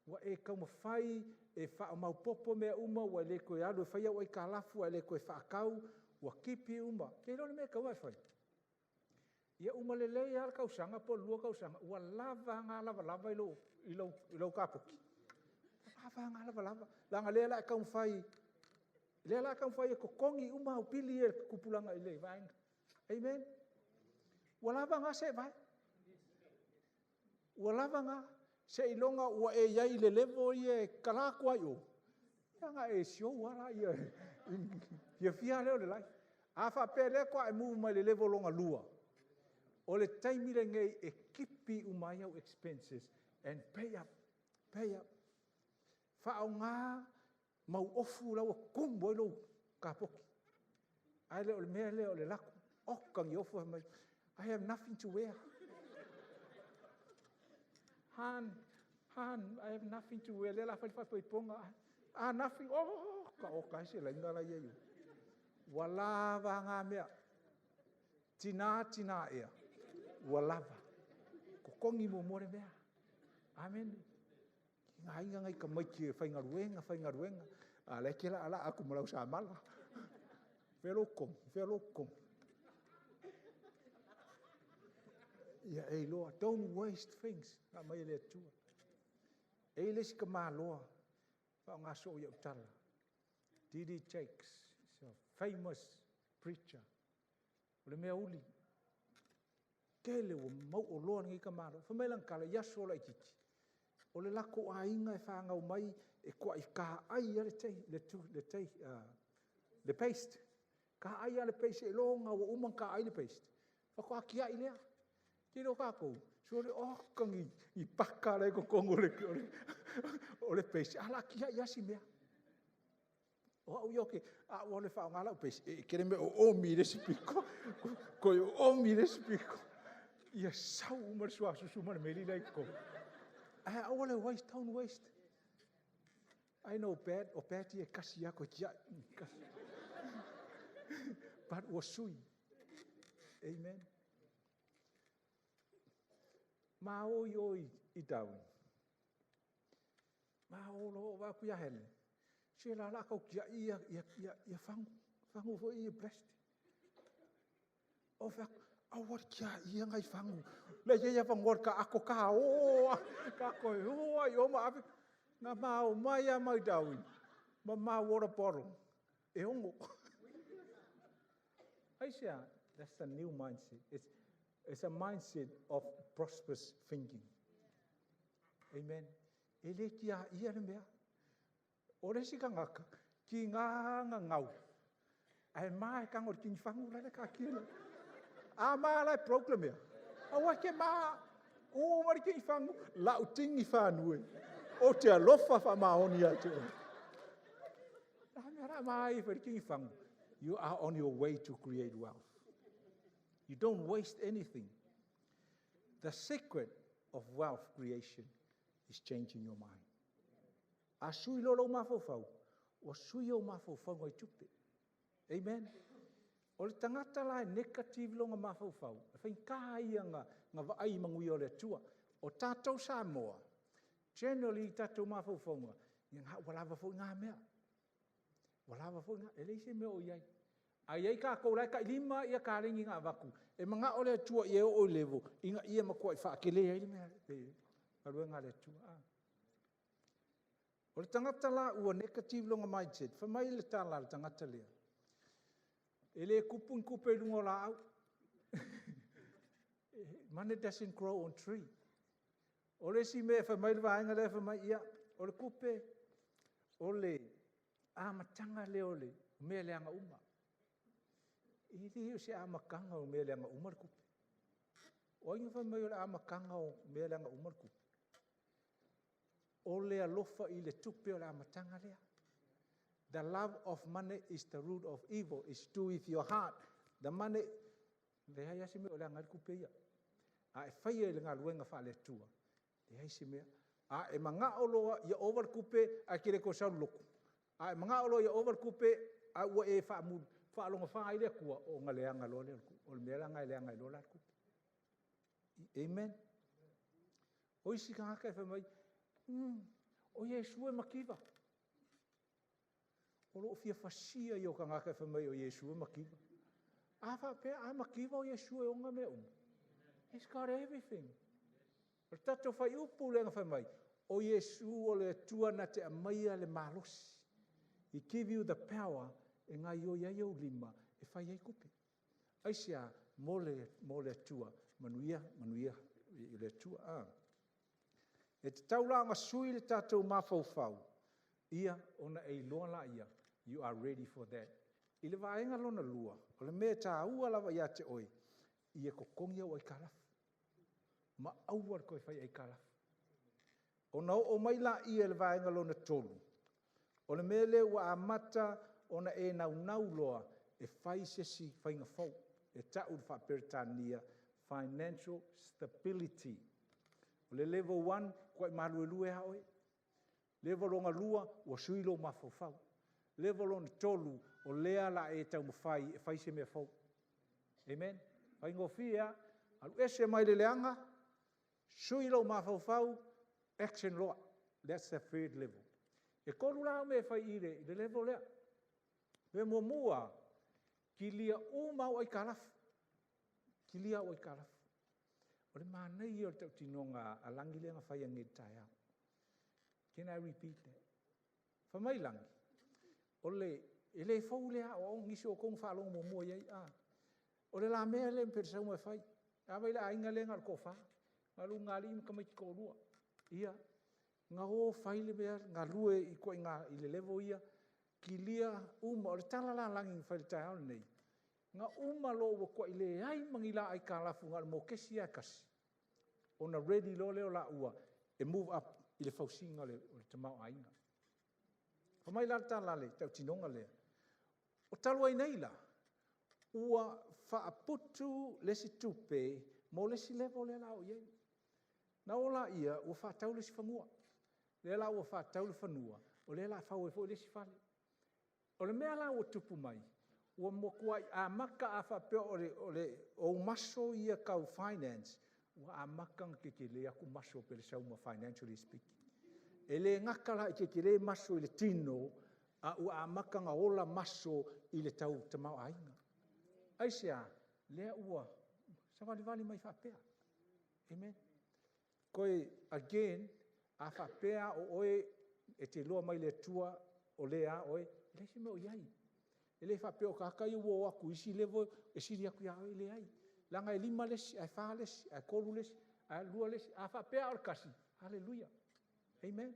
Wa e kauma whai e wha mau popo mea uma wa le koe alu e whaia wa i ka lafu wa le koe whaakau wa kipi uma. Kei rone mea kaumai whai. Ia uma le lei al kausanga po lua kausanga. Ua lava ngā lava i lau kāpoki. Lava ngā lava. Langa lea la e kaum whai. Lea la kaum whai e kokongi uma au pili e kupulanga i lei vaenga. Amen. Ua lava ngā se vai. Ua lava ngā se ilonga ua e iai le levo i e kalako ai o. Ia ngā e sio wala i e. Ia fia leo le lai. A wha pere koa e muvu mai le levo longa lua. O le taimire ngei e kipi umai au expenses and pay up. Whao ngā mau ofu lau a kumbo i lau kāpoki. Ai leo le mea leo le laku. Okangi ofu mai. I have nothing to wear. Han, I have nothing to wear. Lela whai ponga. Nothing. Ka oka se la inga la iei. Walava ngā mea. Tina ea. Walava. Kokongi mo more mea. Amen. Ngā inga ngai ka maiki e whainga ruenga. Leke la ala aku malau sa mala. Velokong. Ia e loa, don't waste things. Ngā mai le atua. E lesi ka mā loa. Whao ngā so i au tala. Didi takes, He's a famous preacher. O le mea uli. Kele o mau o loa ngi ka maro. Whamailang kala yaso la ikiki. O le lako a inga e whangau mai e kua i ka ai le paste. Ka ai le paste e longa o umang ka ai le paste. Whako a kia i lea. Kiro kako. So le okangi i paka le ko kongo o le paste. Ala kia yasi mea. O au yoke. A o le whao ngala o paste. E kere me o omi resipiko. Ko i omi resipiko. Ia sau umar sua susu mana meri lai ko. I want to waste, don't waste. I know bad, or bad ye kasi ya ko kia. But was sui. Amen. Ma oi I down. Ma lo wa ku ya hele. Se la ko kia ia fangu fo ia blessed. O fa awar kia ia ngai fangu. Le ia fangor ka ako ka o ka ko o ai o ma na ma o mai a mai dawi. Ma water bottle. E ongo. Aisha, that's a new mindset. It's a mindset of prosperous thinking. Amen. Ele kia ia le mea. O le sika ngaka ki nganga ngau. Ai mai ka ngor ki fangu la ka kia. A ma la problem ya. Awa ke ma o mari ki fangu la utingi fanue. O te alofa fa maoni atu. Ra mai fer ki fangu. You are on your way to create wealth. You don't waste anything. The secret of wealth creation is changing your mind. A sui lolo mafofau, o sui o mafofau ngai tupe. Amen. O le tangata lai negative longa mafofau. Whain kāia ngā vaai mangui o le tua. O tātou Samoa. Generally tātou mafofau ngā. Ngā walawa fo ngā mea. Walawa fo ngā. Ele se mea o iai. A iai kā kou lai ka lima ia kā ringi ngā waku. E mga o le tua ia o levo. Inga ia makua I whaakele ai le mea. Parua ngā le tua. O le tangata la ua negative longa mindset. Whamai le tāla le tangata lea. Ele kupun kupe lungo la au. Money doesn't grow on tree. O le si mea whamai le vaenga le whamai ia. O le kupe. O le amatanga le o le. Mea le anga uma. I rio se amakanga o mea le anga uma le kupe. O inga whamai o le amakanga o mea le anga uma le kupe. O le alofa I le tupe o le amatanga lea. The love of money is the root of evil. It's to with your heart. The money, le hai asi me o le angar kupe ia. A e whai e le ngā luenga wha le tua. Le hai si mea. A e manga o loa ia over kupe a kire ko sau loko. A e manga o loa ia over kupe a ua e wha mu. Wha alonga wha ai le kua o ngā leanga loa le kupe. O le mea ngai leanga I loa le kupe. Amen. O isi ka haka e whamai. O Yesu e makiwa. O lo fia fasia I o ka ngaka whamai o Yesu e makiwa. A whapea a makiwa o Yesu e onga me unga. He's got everything. O tato whai upu le nga whamai. O Yesu o le tua na te amaia le malosi. He give you the power e ngā io iai o lima e whai ei kupe. Aisia mo le tua. Manuia I le tua. E te taulanga sui le tatou mawhauwhau. Ia ona e loa la ia. You are ready for that. I le vaenga lona lua. O le mea tā ua lava ia te oi. Ia ko kongia o ai kalafu. Ma auar koe whai ai kalafu. O nau o mai la ia le vaenga lona tolu. O le mea le ua amata ona e nau loa. E whai sesi whainga fau. E tau whaperitania. Financial stability. O le level 1, koe malu e lue haoi. Level longa lua, ua suilo mafofau. Level on tolu, o lea la e tau mawhai, e whai se mea fau. Amen. Whai ngofia, alu ese mai le leanga, suilo mafofau, action loa. That's the third level. E kolu lao me whai ire, le level lea. Me mua, ki lia umau ai kalafu. Ki lia o ai kalafu. O le mānei o tau tinonga a langi leanga whai ange tai au. Can I repeat that? Whamai langi. O le e le fau le o ngisi o kong whalong mo mua iei o le la mea le mpere mai whai a la inga le ngar ko wha ngā lu ngā li ka mai ko rua ia ngā o whai le mea ngā rue i koe ngā i le levo ia ki lia uma o le tala la langi whai le tai au nei ngā uma lo wa koe le ai mangi la ai ka lafu ngā mo kesi a kasi ona ready lo leo la ua e move up i le fausinga le tamau ainga o mai la tala le tau tinonga le o talo ai nei la ua whaaputu lesi tupe mo lesi levo le la o iei na ola ia ua whaatau lesi whangua le la ua whaatau le whanua o le la whau e fo lesi whale o le mea la ua tupu mai ua mokuai a maka a whapeo o maso ia kau finance ua a maka ke le aku maso pe le sauma financially speaking e le ngakala i ke le maso i le tino a ua a maka nga ola maso i le tau tamau ainga aisia lea ua sa vali mai whapea amen koe again a whapea o oe e te loa mai le tua o lea oe le si me o iai e le whapea o kakai ua o aku isi levo e siri aku ia oe le ai langa e lima lesi ai wha lesi ai kolu lesi ai lua lesi a whapea o kasi hallelujah amen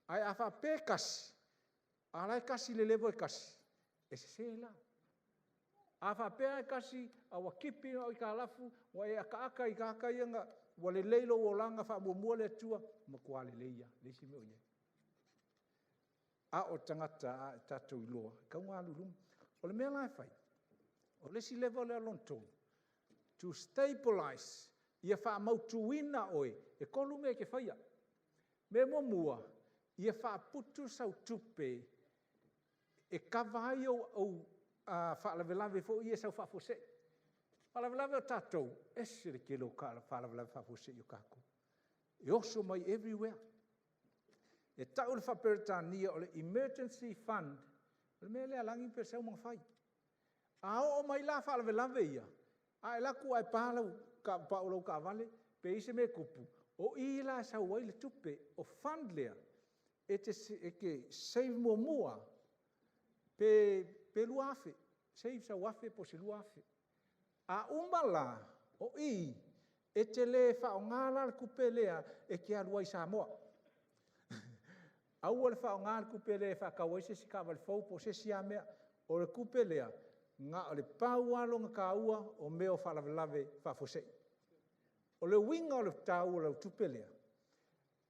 ai a whapea kasi a lai kasi le levo e kasi e se la a whapea e kasi a wa kipi o i ka lafu wa e aka i ka aka ianga wa le leilo o langa wha mua le tua ma kua le leia le si me o ia a o tangata a tatou i loa kaunga lulum o le mea lai whai o le si level le alonto to stabilize ia wha mautuina oe e kolu me ke whaia me mua ia wha putu sau tupe e kawai o whaalavelave fo ia sau whafose. Whaalavelave o tātou, esere ke lo ka whaalavelave whafose i o kako. E oso mai everywhere. E tau le whaperetania o le emergency fund, le mea lea langi per sau mga whai. A o mai la whaalavelave ia, a e laku ai pālau ka paulau ka vale, pe ise me kupu. O i la sau wai le tupe, o fund lea, e ke save mua, pe luafe, save sa wafe po se luafe. A umala o i, e te le wha o ngāla le kupe lea, e ke aluai Samoa. Au le wha o ngāla kupe lea, wha ka waise si ka wale fau po se si a mea, o le kupe lea, ngā o le paualo ngā ka ua, o meo wha lavelave wha fosei. O le winga o le tāua lau tupe lea,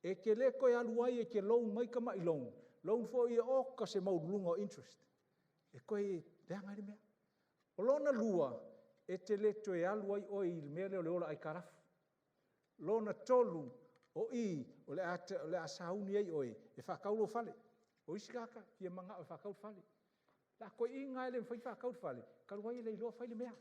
e ke le koe aluai e ke loan mai ka mai loan fo i o ka se maurulunga o interest. E koe le hangai le mea. O lona lua, e te le toe aluai o i le mea leo le ola ai karafu. Lona tolu o i, o le asauni ei oi, e whakaulo fale. O isi kaka, kia manga o whakaulo fale. La koe i ngai le mwhai whakaulo fale, karuai le iloa whai le mea.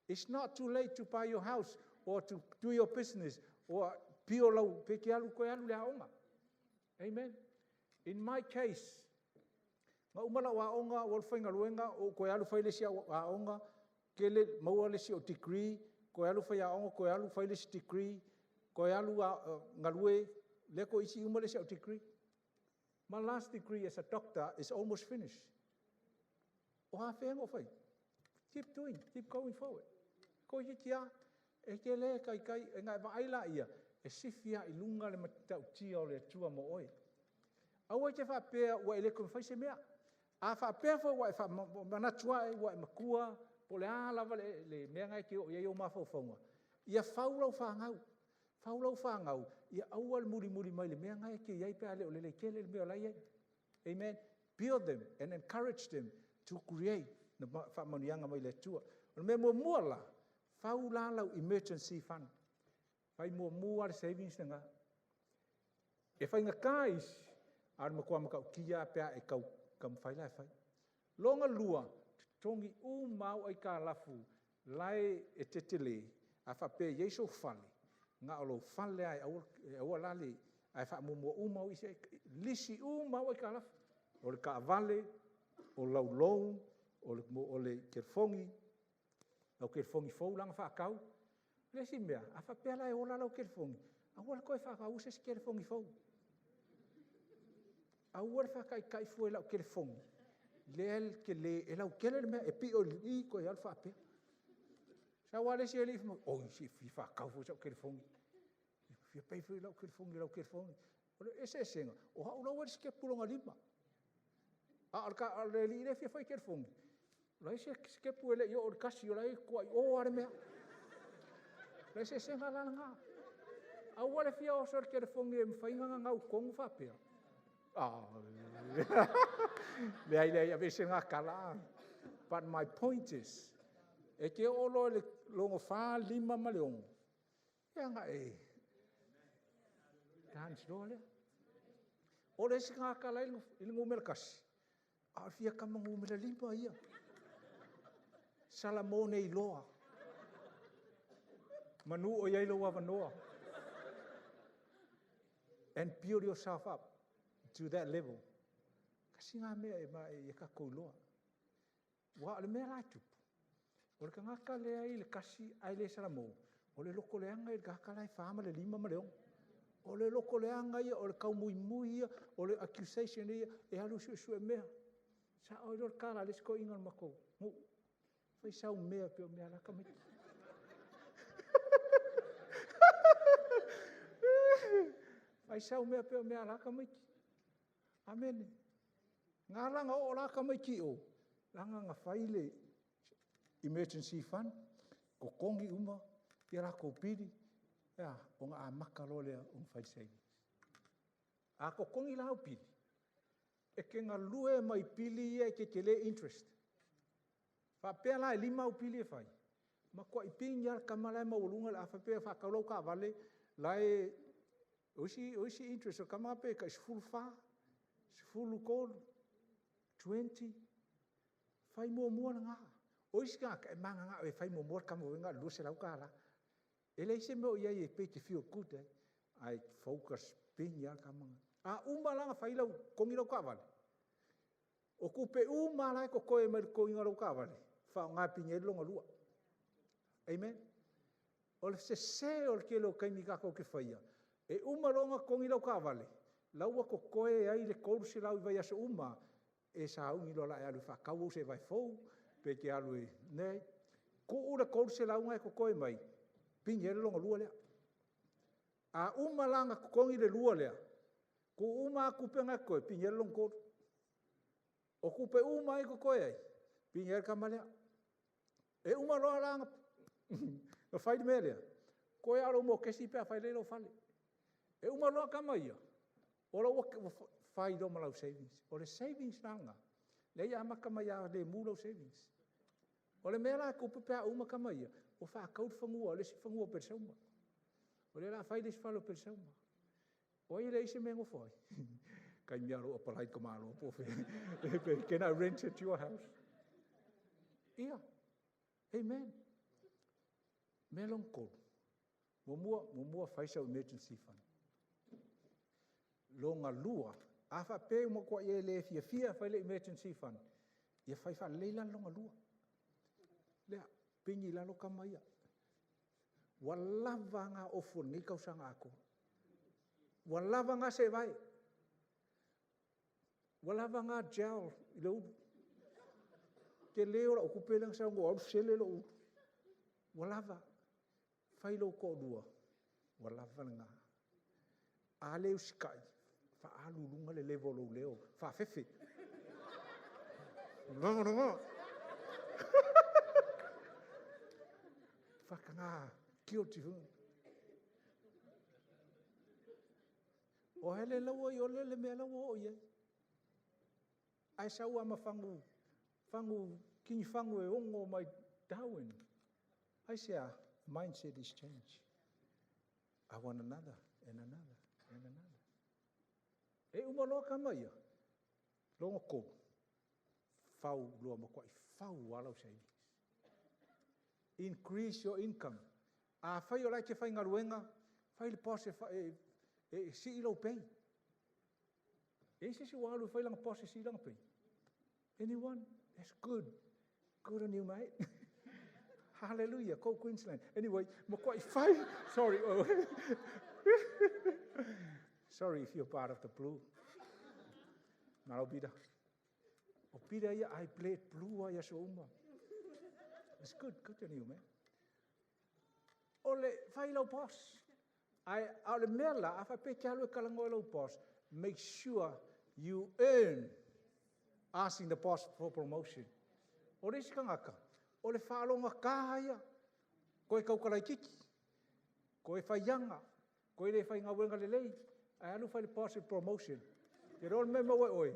It's not too late to buy your house, or to do your business, or pio lau, peke alu koe alu le haonga. Amen. In my case, nga umala wa onga wal fainga luenga o ko alu faile sia wa onga kele maua le sia o degree ko alu fa ya onga ko alu faile sia degree ko alu ngalue le ko isi umale sia o degree. My last degree as a doctor is almost finished. O ha fengo fai. Keep doing, keep going forward. Ko hitia e kele kai nga va aila ia e sifia i lunga le matau tia o le tua mo oi. Awa te fa pe wa ele ko fa se mea. A wha pewha wa e wha manatua e wa e makua po le alawa le mea ngai ki o iei o mawhauwhaunga. Ia whaulau whangau, ia aua le muri mai le mea ngai ki iei pēa leo le kele le mea lai ei. Amen. Build them and encourage them to create na whamanianga mai le tua. O mea mua la, whaulalau emergency fund. Whai mua le savings na ngā. E whai ngā kāis, ar makua makau kia pēa e kau kam fai lai fai. Longa lua, tongi mau ai ka lafu, lai e tetele, a whape Yesu fale, ngā olo fale ai, aua lale, ai wha mumua mau isi, lisi mau ai ka lafu. O le ka vale, o lau loan, o le kerfongi, au kerfongi fau langa whakau. Lesi mea, a whape lai o lau kerfongi, aua koe whakau se kerfongi fau. Au ora whakaikai fua e lau kere fongi. Lea ke le, e lau kere le mea, e pi o li ko e alfa apea. Sa wale si e li fuma, oi si fi whakau fua sau kere fongi. Fia pei fui lau kere fongi. Ole ese senga, o hau lau eri sike pulonga lima. Alka ale li le fia fai kere fongi. Lai se sike puele i o kasi o lai kua i o are mea. Lai se senga lana ngā. Au wale fia o sor kere fongi e mwhainga ngau kongu whapea. Lei, a vese ngā kala. But my point is, e ke olo le longo wha lima ma leongo. Ea ngā e. Dance doa lea. O le si ngā kala i lungo mele kasi. A fia kama ngu mele lima ia. Salamone i loa. Manu o iei loa wanoa. And build yourself up to that level. Kasi ngā mea e kako loa. Wa le mea lai tupu. O le ka ngaka lea i le kasi ai le salamo. O le loko leanga i le kaka lai whaama le lima ma leong. O le loko leanga ia, o le kaumui ia, o le accusation ia, e halu su e mea. Sa o le kala le siko ingan mako. Fai sau mea peo mea laka miki. Fai sau mea peo mea laka miki. Amen. Ngā langa o laka miki o. Langa ngā whaile emergency fund. Ko kongi uma. Ia lako piri. Ia, o ngā amaka lo lea o whai savings. A ko kongi lau piri. E ke ngā lue mai pili ia e ke le interest. Whapea lai lima o pili e whai. Ma kua i pingi ar kamalai maulunga le a whapea whakaulau ka vale. Lai, oisi interest o kamape ka isfulu wha. Isfulu kolu. 20. Whai mua na ngā. Oisi ngā ka e manga ngā e whai mua kama wenga lua se lau ka la. E le se meo iai e peke feel good eh. Ai focus pingi ar kamanga. A umalanga whai lau kongi lau ka vale. O kupe umalai ko koe mai ko inga lau ka vale. Wha ngā pingi e longa lua. Amen. O le se o le ke lo kaimi kako ke whaia. E umalonga kongi lau ka vale. Laua ko koe ai le koru se lau i vai asa uma. E sa ungi lola e alu whakau se vai fou. Pe ke alu e nei. Ko ura koru se lau ngai ko koe mai. Pingi e longa lua lea. A umalanga ko kongi le lua lea. Ko uma kupe ngai koe. Pingi e longa koru. O kupe uma i ko koe ai. Pingi e kamalea. E umaloa langa. No whai me lea. Koe aro mo kesi pia whai leilo whale. E umaloa kama ia. O la whai do malau savings. O le savings nanga. Le ia amaka mai a le mūlau savings. O le mea la kupe pia uma kama ia. O wha kaut whangua. O le si whangua per sauma. O le la whai le si whalo per sauma. O i le ise mengo whai. Kai miaro o palai kamalo. Can I rent at your house? Ia. Amen. Melon code. Mumua whaisa emergency fund. Longa lua. Awha pe mo kwa ie le fia whaile emergency fund. Ia whaifa leila longa lua. Lea, pingi lalo kama ia. Walava ngā ofu ni kausanga ako. Walava ngā se vai. Walava ngā gel i le uru. Ke leo la okupelang sa ngo au sele lo uru. Walava. Whailo ko rua. Walava ngā. A leo sikai. Wha alu lunga le levo lo leo. Wha fefe. Ngā. Whaka ngā. Kio ti hunga. O hele laua i o lele mea laua o iei. Ai sau ama whangu. Kini whangu e ongo mai Darwin. I say, mindset is changed. I want another, and another, and another. E umaloa ka mai ia. Longa ko. Whau lua makwai. Whau walau savings. Increase your income. A whai o lai ke whai ngaruenga. Whai le pose si ilo pay. E si walu whai langa pose si langa pay. Anyone? That's good. Good on you, mate. Hallelujah. Go Queensland. Anyway, makwai whai. Sorry. Sorry if you're part of the blue. Ngā pira. O pira ia, I played blue ia so uma. It's good on you, man. Ole, whai lau boss. Ole mea la, a whai peke alu e kalango lau boss, make sure you earn asking the boss for promotion. Ole isi kangaka. Ole whaalonga kāia. Koe kaukalai kiki. Koe whaianga. Koe le whai ngā wenga le lei. Ai alu whai le boss promotion. Te rol me mawe oi.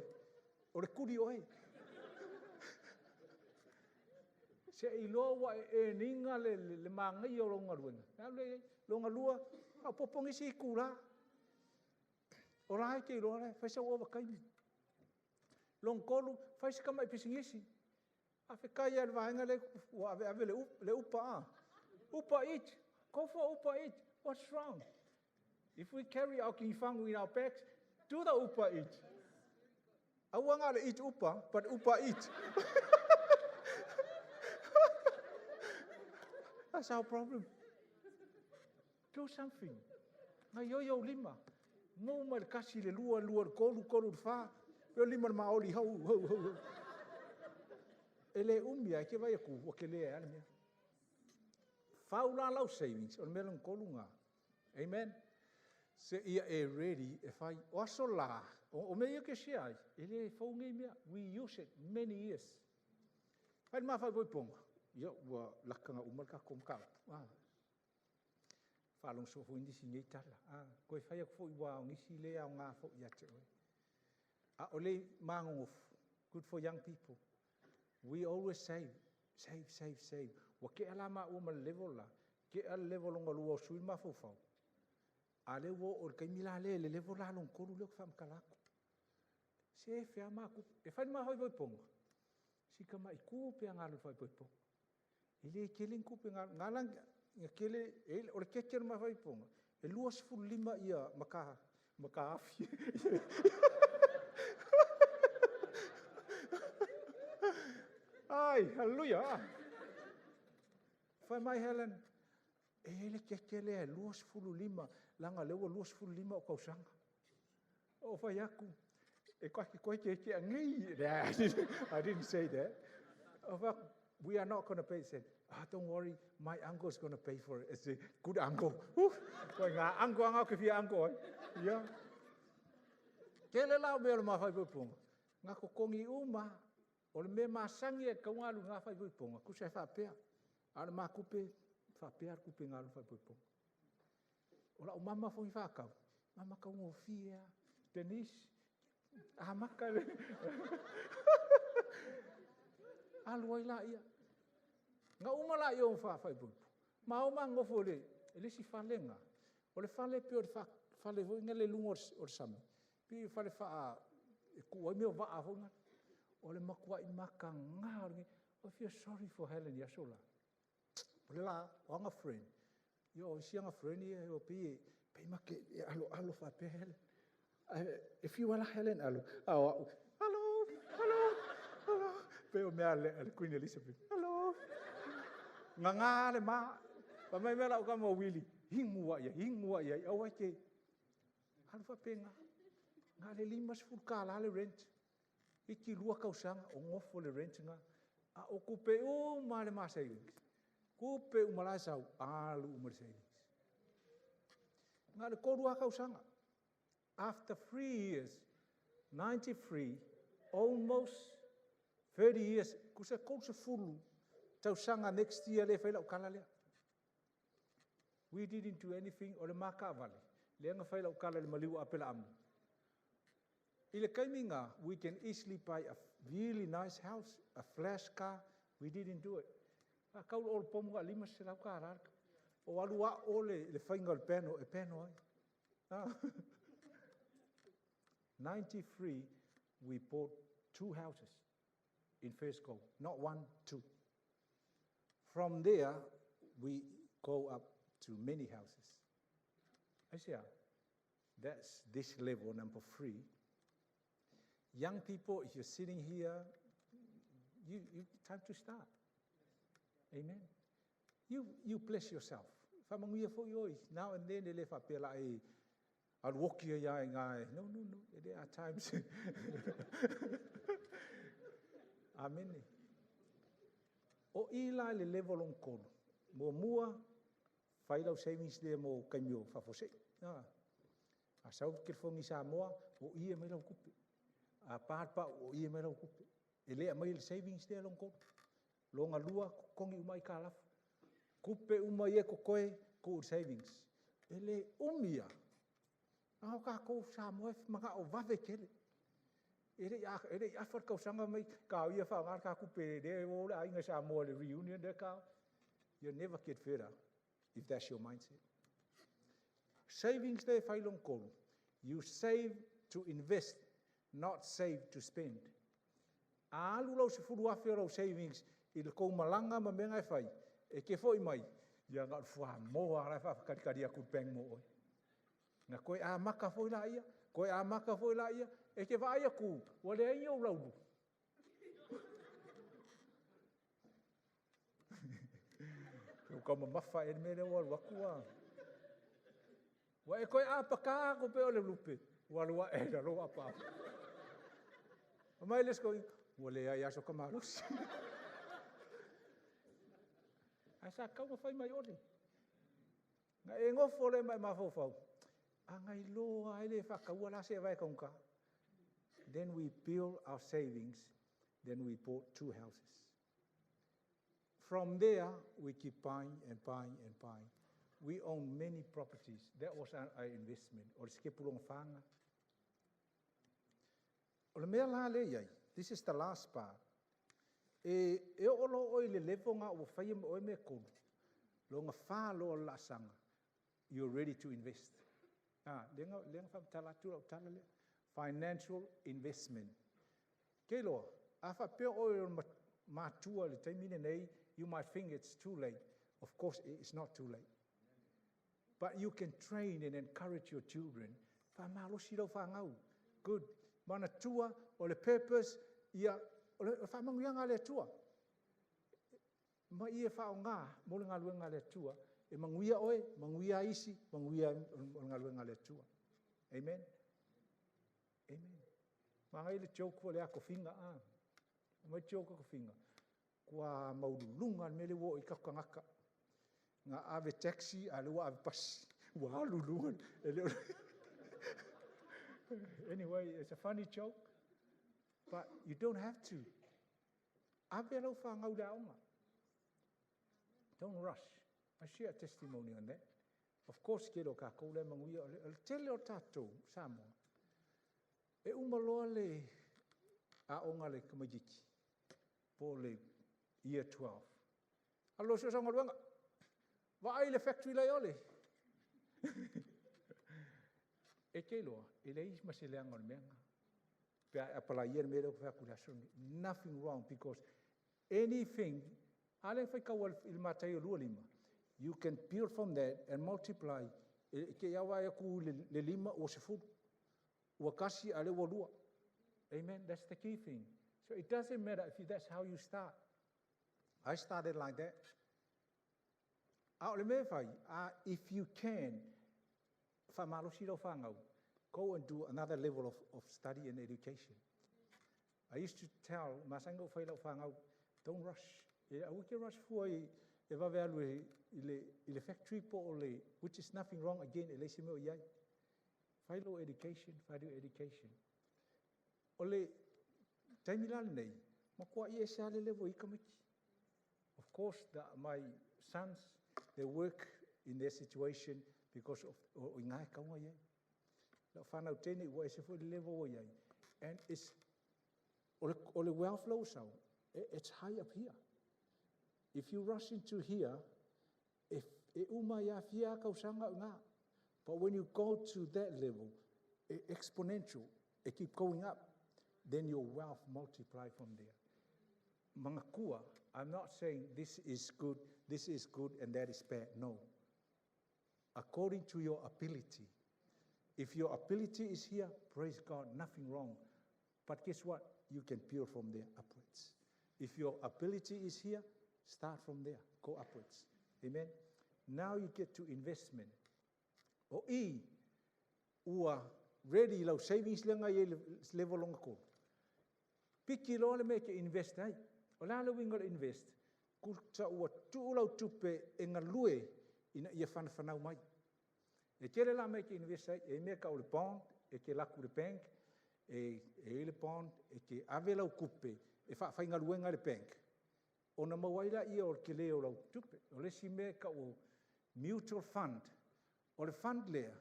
Ole kuri oi. Se I loa e ninga le mangai o longa ruenga. Le longa lua, a popongi si kura. O rai ke loa rai, whaisa ua wakaimi. Long kolu, whaisa kama I pisingisi. A whekai ar vahenga ave le upa a. Upa eat. Go for upa eat. What's wrong? If we carry our kinfangu in our bags, do the upa eat. Awanga le eat upa, but upa eat. That's our problem. Do something. Nga yo lima. Mo mal kasi le lua kolu fa. Yo lima maoli hau. Ele umia ke vai ku o ke le ala mea. Faula lau savings o melon kolunga. Amen. Se ia e ready if I also la o me yo ke share. Ele fo ngai mea. We use it many years. Hai ma fa ponga. Yo wa lakanga umal ka kom ka. Falong so fo indi sinei tala. Ko fa ya fo wa ngisi le a nga fo ya te. Ole mangof. Good for young people. We always save. Wa ke ala ma o ma level la. Ke ala level nga luo sui ma fo fo. Ale wo o kai mila le level la long ko lu fam kala. Se fe ma ku e fa ma hoi pong. Si kama iku pe nga lu fa pong. Ele keling ku pe ngalang ngakele o ke ker ma vai ponga e luas fu lima ia maka afi ai hallelujah fa mai Helen ele ke kele luas fu lima langa lewa luas fu lima o kausanga o fa yaku e ko ke ngi I didn't say that we are not going to pay. Said, don't worry, my uncle is going to pay for it. It's a good uncle. Uncle, uncle. Yeah. Kele lau mea ma fai pupunga. Nga ko kongi uma, o le me masangi e kaungalu nga fai pupunga. Kusai fa pea. Ana ma kupe, fa pea kupe ngalu fai pupunga. Ola o mama fongi fa kau. Mama kaungo fia, tenis, amaka. Aluai la ia. Nga umala ia fa fai pupu. Ma o mango fole, ele si falenga. O le fale pe o fale vo ngale lungo o sami. Pi fale fa ku o me va avonga. O le makua I maka ngarngi. I feel sorry for Helen ya sola. O le la o nga friend. Yo si nga friend ia o pe make alo fa pe Helen. If you want Helen alo. Hello. Pero mea le Queen Elizabeth. Hello. Nga le ma. Pa mai mea lau ka mo Willie. Hingua ia. Awa ke. Alfa penga. Nga le limas fulkala le rent. Iki lua kausanga o ngofo le rent nga. A o kupe ma le ma savings. Kupe la sau. Alu ma savings. Nga le korua kausanga. After 3 years, 93, almost 30 years, kusa kosa fulu, tau sanga next year le whaila o kala lea. We didn't do anything o le maka vale. Leanga whaila o kala le maliwa apela amu. I le kaiminga, we can easily buy a really nice house, a flash car. We didn't do it. Kau o le pomunga lima se lau ka ararka. O alua o le whainga le peno, e peno ai. 93, we bought 2 houses. In first go, not 1, 2. From there, we go up to many houses. I say, that's this level, number 3. Young people, if you're sitting here, you time to start. Amen. You bless yourself. Now and then they live up here like I'll walk here, no. There are times. Amen. O ila le level on kono. Mua, whailau savings there mo kaimio whafose. A sau kirfongi Samoa, o ia me lau kupe. A pātpa o ia me lau kupe. E lea mai le savings there long kono. Longa lua, kongi umai kālafu. Kupe umai e kokoe, ko savings. E le umia. Ao ka ko Samoa maka o vave kele. Ere afar kau sanga mai ka ia fa ngar ka kupe de o la inga Samoa le reunion de ka. You never get further if that's your mindset. Savings there failong kol. You save to invest, not save to spend. Alu lo se fulu afe lo savings il ko malanga ma menga fai. E ke foi mai. Ya ngat fa mo ara fa kari ku peng mo. Na koe a maka foi la ia, koe a maka foi la ia, e ke vai aku, wa le ia o laudu. Ko kama mafa e mele wa wakua. Wa e koe a paka ko pe o le lupe, wa lua e da lo apa. Mai let's go. Wa le ia so kama los. Asa ka mo fai mai ori. Na e ngofo le mai mafofau. Angai loa ele whakaua la se vai kaunka. Then we build our savings. Then we bought 2 houses. From there, we keep buying and buying and buying. We own many properties. That was our investment. O le skepulong whanga. O le mea la le iai. This is the last part. E olo oi le levonga o whaia mo oi me kolu. Longa wha lo la sanga. You're ready to invest. Financial investment. Kelo, afa pe oil matua le taimine nei, you might think it's too late. Of course, it's not too late. But you can train and encourage your children. Good. Mana tua o le purpose ia o le whamanguyanga le tua. Ma ia whaonga mo le ngaluenga le tua. E manguia oe, manguia isi, manguia ngaluenga le tua. Amen? Amen. Mangai le tioku le ako finga a. Mai tioku ako finga. Kua maululunga mele wo I kakangaka. Nga ave taxi, ale wa ave pas. Wa lulunga. Anyway, it's a funny joke. But you don't have to. Ave lo whangau daonga. Don't rush. I share a testimony on that. Of course, kero ka koule manguia o tele o tatou Samoa. E umaloa le a onga le kamajiki po le year 12. Alo so sanga luanga. Wa ai le factory le ole. E kelo e le is maseleanga o menga. Pe apala year me lo calculation. Nothing wrong because anything ale fai kawal il matai o lima. You can build from that and multiply. Ke yawa ya ku le lima o se fu. Wakasi ale walua. Amen. That's the key thing. So it doesn't matter if that's how you start. I started like that. If you can, go and do another level of study and education. I used to tell Masango Fangau, don't rush. We can rush for a factory, which is nothing wrong again. Follow education. Ole, of course, my sons, they work in their situation because of and it's only well flows out. It's high up here. If you rush into here, but when you go to that level, exponential, it keep going up, then your wealth multiply from there. Mangakua, I'm not saying this is good, and that is bad. No. According to your ability. If your ability is here, praise God, nothing wrong. But guess what? You can build from there upwards. If your ability is here, start from there, go upwards. Amen? Now you get to investment. ua ready lau savings le ngai level longa ko. Piki lo le me ke invest ai. O la le winga invest. Ku ta ua tu lau tupe e ngalue ina ia whanau mai. E kere la me ke invest ai, e me ka o le bond, e ke laku le bank, e le bond, e ke ave lau kupe, e whai ngaluenga le bank. O na mawaila ia o ke leo lau tupe. O le si me ka o mutual fund. O le fund lea,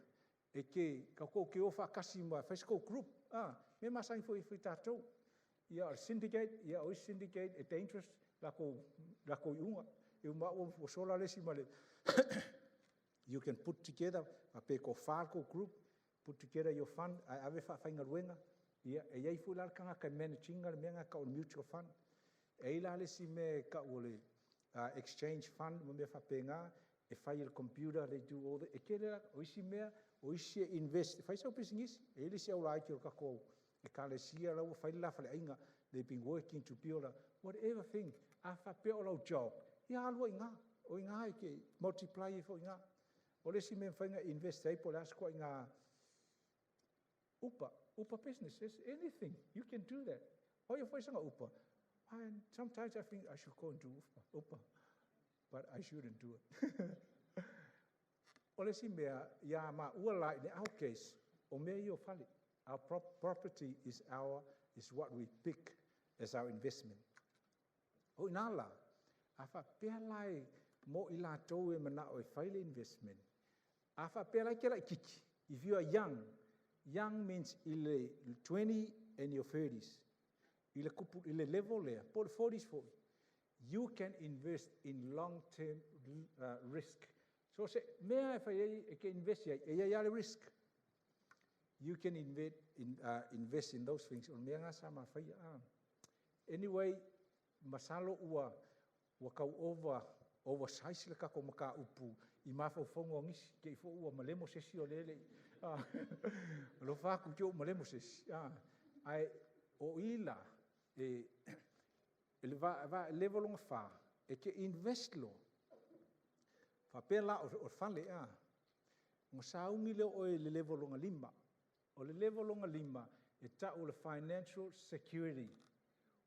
e ke kako ke ofa kasi ma fiscal group. Me masai fo i tātou. Ia o syndicate, ia o syndicate, e te interest lako iunga. E uma o sola le si male. You can put together a peko Farco group, put together your fund, ave whai ngaluenga. Ia, e iei fu lar kanga ka managing le menga ka o mutual fund. E la le si me ka o le exchange fund, me whapenga, e whai il computer, they do all that. E kere la, o isi mea, o isi invest. Whai sau pisingis, e le si au lai ki o kako, e ka le sia lau, whai la whale ainga, they've been working to build a whatever thing, a whapeo lau job. Ia alua inga, o inga e ke multiply e fo inga. O le si me whainga invest ei po le asko inga upa businesses, anything, you can do that. O ia whai sanga upa. And sometimes I think I should go and do upa, but I shouldn't do it. O le si mea, ia ma ua lai, in our case, o mea i o whale. Our property is what we pick as our investment. O inala, a whapea lai mo i la tau e mana o e whaile investment. A whapea lai ke lai kiki. If you are young means in the 20 and your 30s. In the level there, for the 40s, you can invest in long-term risk. So say, may I can invest here? A risk. You can invest in those things. Anyway, masalo ua kau oversize le kako maka upu I mafo fongo ngisi ke fo ua malemo sesi o lele. Lo fa ku ke malemo sesi. Ai o ila ele va level on fa e ke invest lo. Fa pela o fale mo saungi le o le level on lima. O le level on lima e ta o le financial security.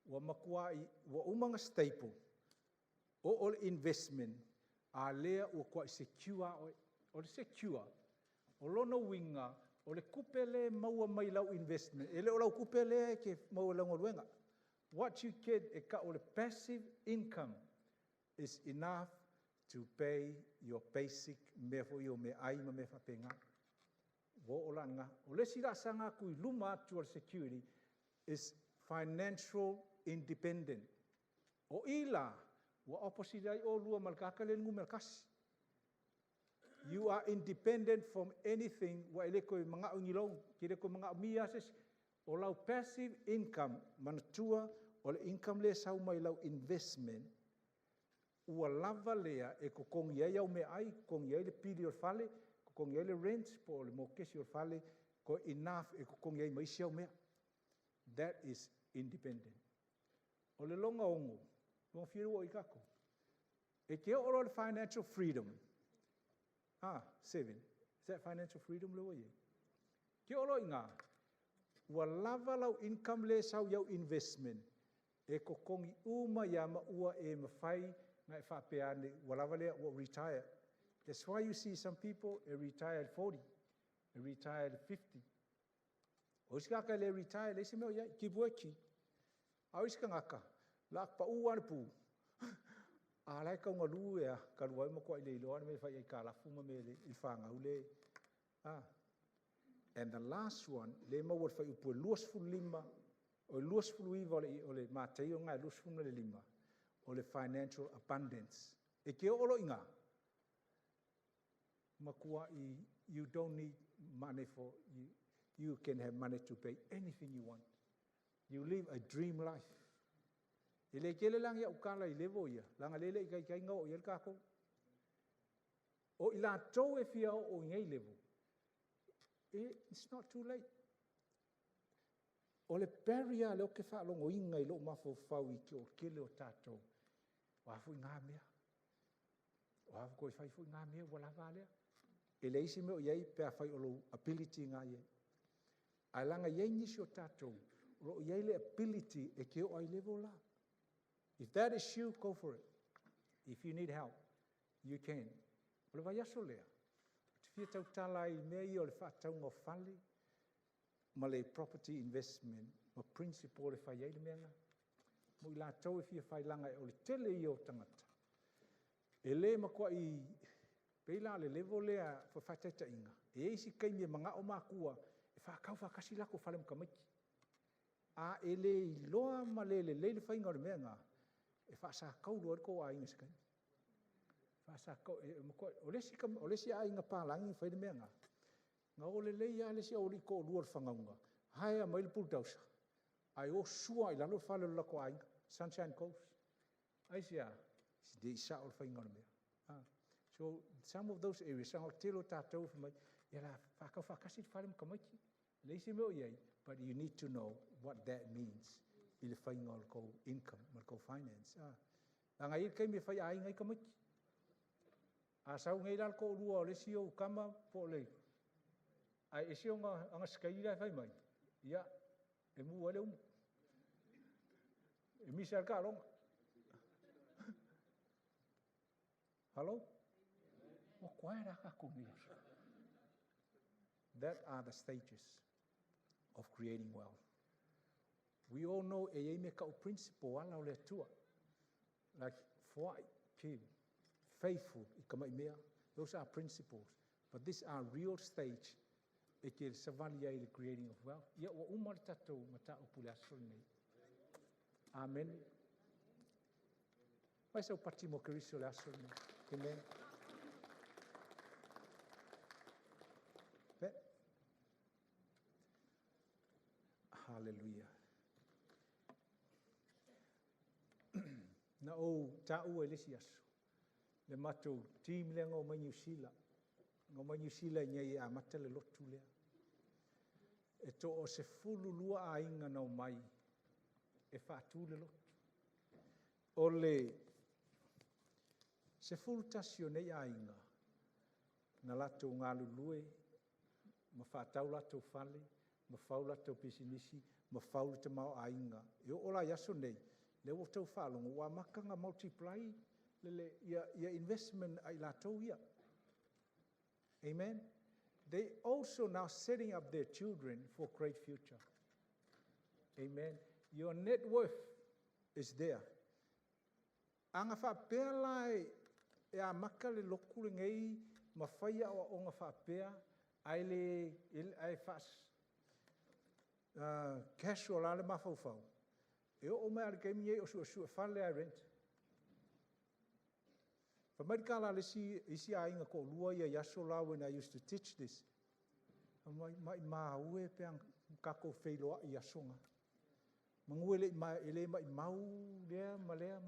Wa makuai wa umanga staple. O investment a lea o kwa secure o le secure o lono winga o le kupele maua mai lau investment ele o lau kupele ke maua lau ngoluenga. What you get e ka o le passive income is enough to pay your basic me fo yo me ai me fa penga wo o langa o le sira sanga ku luma to security is financial independent o ila wa opposite ai o lua malkaka le ngu melkas. You are independent from anything wa ele ko manga ngilo kire ko manga miases o lau passive income manatua o le income le sau mai lau investment ua lava lea e ko kongi ai au me ai kongi ai le pili o fale ko kongi ai le rent po le mokesi o fale ko enough e ko kongi ai mai siau mea. That is independent. O le longa ongo Long firu o ikako. E ke o financial freedom. 7. Is that financial freedom le o ye? Ke o inga. Ua lava lau income le sau yau investment. E ko kongi uma yama ua e mawhai ngai whapeane. Ua lava le ua retire. That's why you see some people retire at 40. Retire at 50. O iskaka le retire le se meo ya. Keep working. Au iska ngaka. La pa uan pu. Alai ka nga lu ya ka lu mo ko ile lo me fa ye ka la fuma me le ifanga ule. And the last one le mo wor fa upu luas fu lima o luas fu iva ole mateo nga luas fu le lima. Ole financial abundance. E ke olo inga. Makua you don't need money for you can have money to pay anything you want. You live a dream life. Ele kele lang ya ukala I levo ya. Langa lele kai ngau yel kako. O ila to e fia o ngai levo. It's not too late. O le peria le o ke fa longo inga I lo mafo fau I ke o kele o tato. Wa fu nga mea. Wa fu koi fai fu nga mea wala vale. E le isi meo iei pea whai olo ability ngā iei. Ai langa iei nisi o tātou. Ro iei le ability e keo ai level la. If that is you, go for it. If you need help, you can. O le vai aso lea. Te fia tau tala i mea i o le whaatau ngā whale, ma le property investment, ma principle le whai ei le mea ngā. Mo i la tau e fia whai langa e o le tele i o tangata. E le makua i peila le level lea whawhataita inga. E eisi kaimi e mga o mākua, e whakau whakasi lako whale mkamaki. A e le i loa ma le whainga o le mea ngā, e whaasa kaurua ko a inga sikai. Whaasa kau, o lesi a inga pālangi whaile mea ngā. Ngā o le lei a lesi a ori ko luar whangaunga. Haia maile pultausa. Ai o sua i lalo whale lako a inga. Sunshine Coast. Aisia, si de isa o le whainga o le mea. So some of those areas, sang o telo tātou whamai, ia la whakau whakasi whale mkamaiki. Leisi meo iei, but you need to know what that means. I le whainga o le kou income, ma le kou finance. Anga i kei me whai a inga i kamiki. A sau ngai lal ko lua o le sio kama po le. Ai e sio anga skaira whai mai. Ia, e mu wale umu. E misa ka longa. Hello? O koe raka kumia. That are the stages of creating wealth. We all know e me ka o principle ala o le tua. Like fight, keep, faithful, I kama i mea. Those are principles. But these are real stage e ke savali ai le creating of wealth. Ia o umar tatou mata o pule aso nei. Amen. Mai sau pati mo keriso le aso nei. Amen. Hallelujah. Na o ta'u e lesi aso. Le matou team le ngau mai New Zealand. Ngau mai New Zealand ia i a mata le lotu lea. E to o se fulu lua a inga nau mai. E whaatu le lotu. O le se fulu tasio nei a inga. Na lato ngā lulue. Ma whaatau lato whale. Ma whau lato pisinisi. Ma whau te mau a inga. E o ola yaso nei. Le o tau whalongo, wa makanga multiply, ia investment ai la tau ia. Amen? They also now setting up their children for great future. Amen? Your net worth is there. Anga whapea lai, e a maka le loku le ngei, ma whaia o onga whapea, ai le, ai whas, casual ale mawhauwhau. E o mea le kei miei o sua whale a rent. Whamaika la le isi a inga ko lua ia yaso la when I used to teach this. Mai ue pe ang kako wheiloa i asonga. Mangue ele mai mau lea, malea.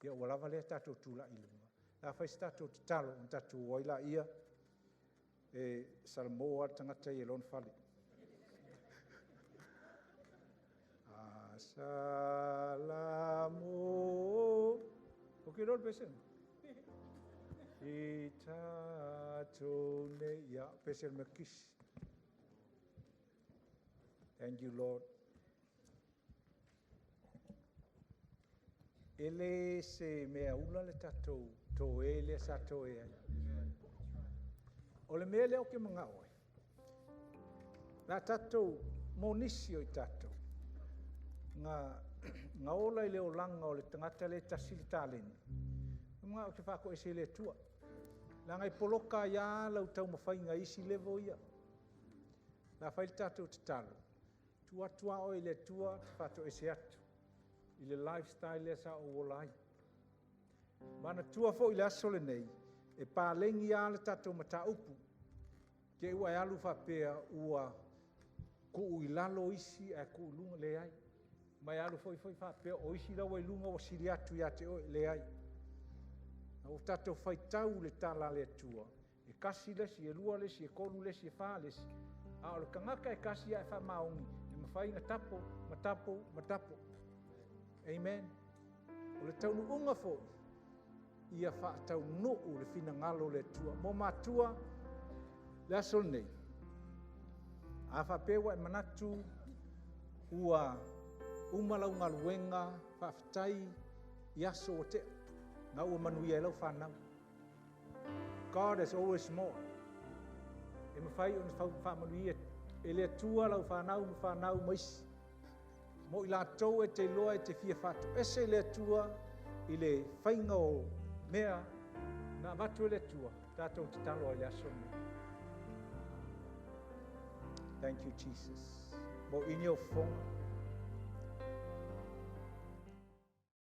Ia walawa lea tatou tula i lunga. La whai tatou te talo, tatou waila ia. E Samoa tangata i lon whale. Salamu. Okay, Lord, pesen. Itato ne ya pesen makis. Thank you, Lord. Ele se mea ula le tatou to ele sa to e. O le mea leo ke mga oe. La tatou monisio i tatou. Nga ola I leo langa o le tangata le tasili tāleni. Mga o te whako e se le tua. La ngai poloka ia lau tau mawhainga isi levo ia. La whai tātou te talo. Tua o I le tua te whato e se atu. I le lifestyle le sa o olai. Mana tua fo I le asole nei. E pālengi ia le tātou mata upu. Ke ua e alu whapea ua ku I lalo isi e ku lunga le ai. Mai alu foi whapea o isi rawa I lunga o siri atu ia te oe le ai. O tatou whai tau le tala le tua. E kasi lesi, e lua lesi, e kolu lesi, e wha lesi. A o le kangaka e kasi ia e wha maongi. E mawhainga matapo. Amen. O le taunu unga foi. ia whaatau noo le whina ngalo le tua. Mo matua, le aso nei. A whapewa e manatu, ua umalau ngaluenga, whaafitai, i aso o te, nga ua manuia e lau whanau. God is always more. E mawhai o na whamanuia, e le tua lau whanau maisi. Mo i la tau e te loa e te fia whatu. Ese le tua i le whainga o mea na watu e le tua. Tātou te talo i le asone. Thank you, Jesus. Mo ini o whonga.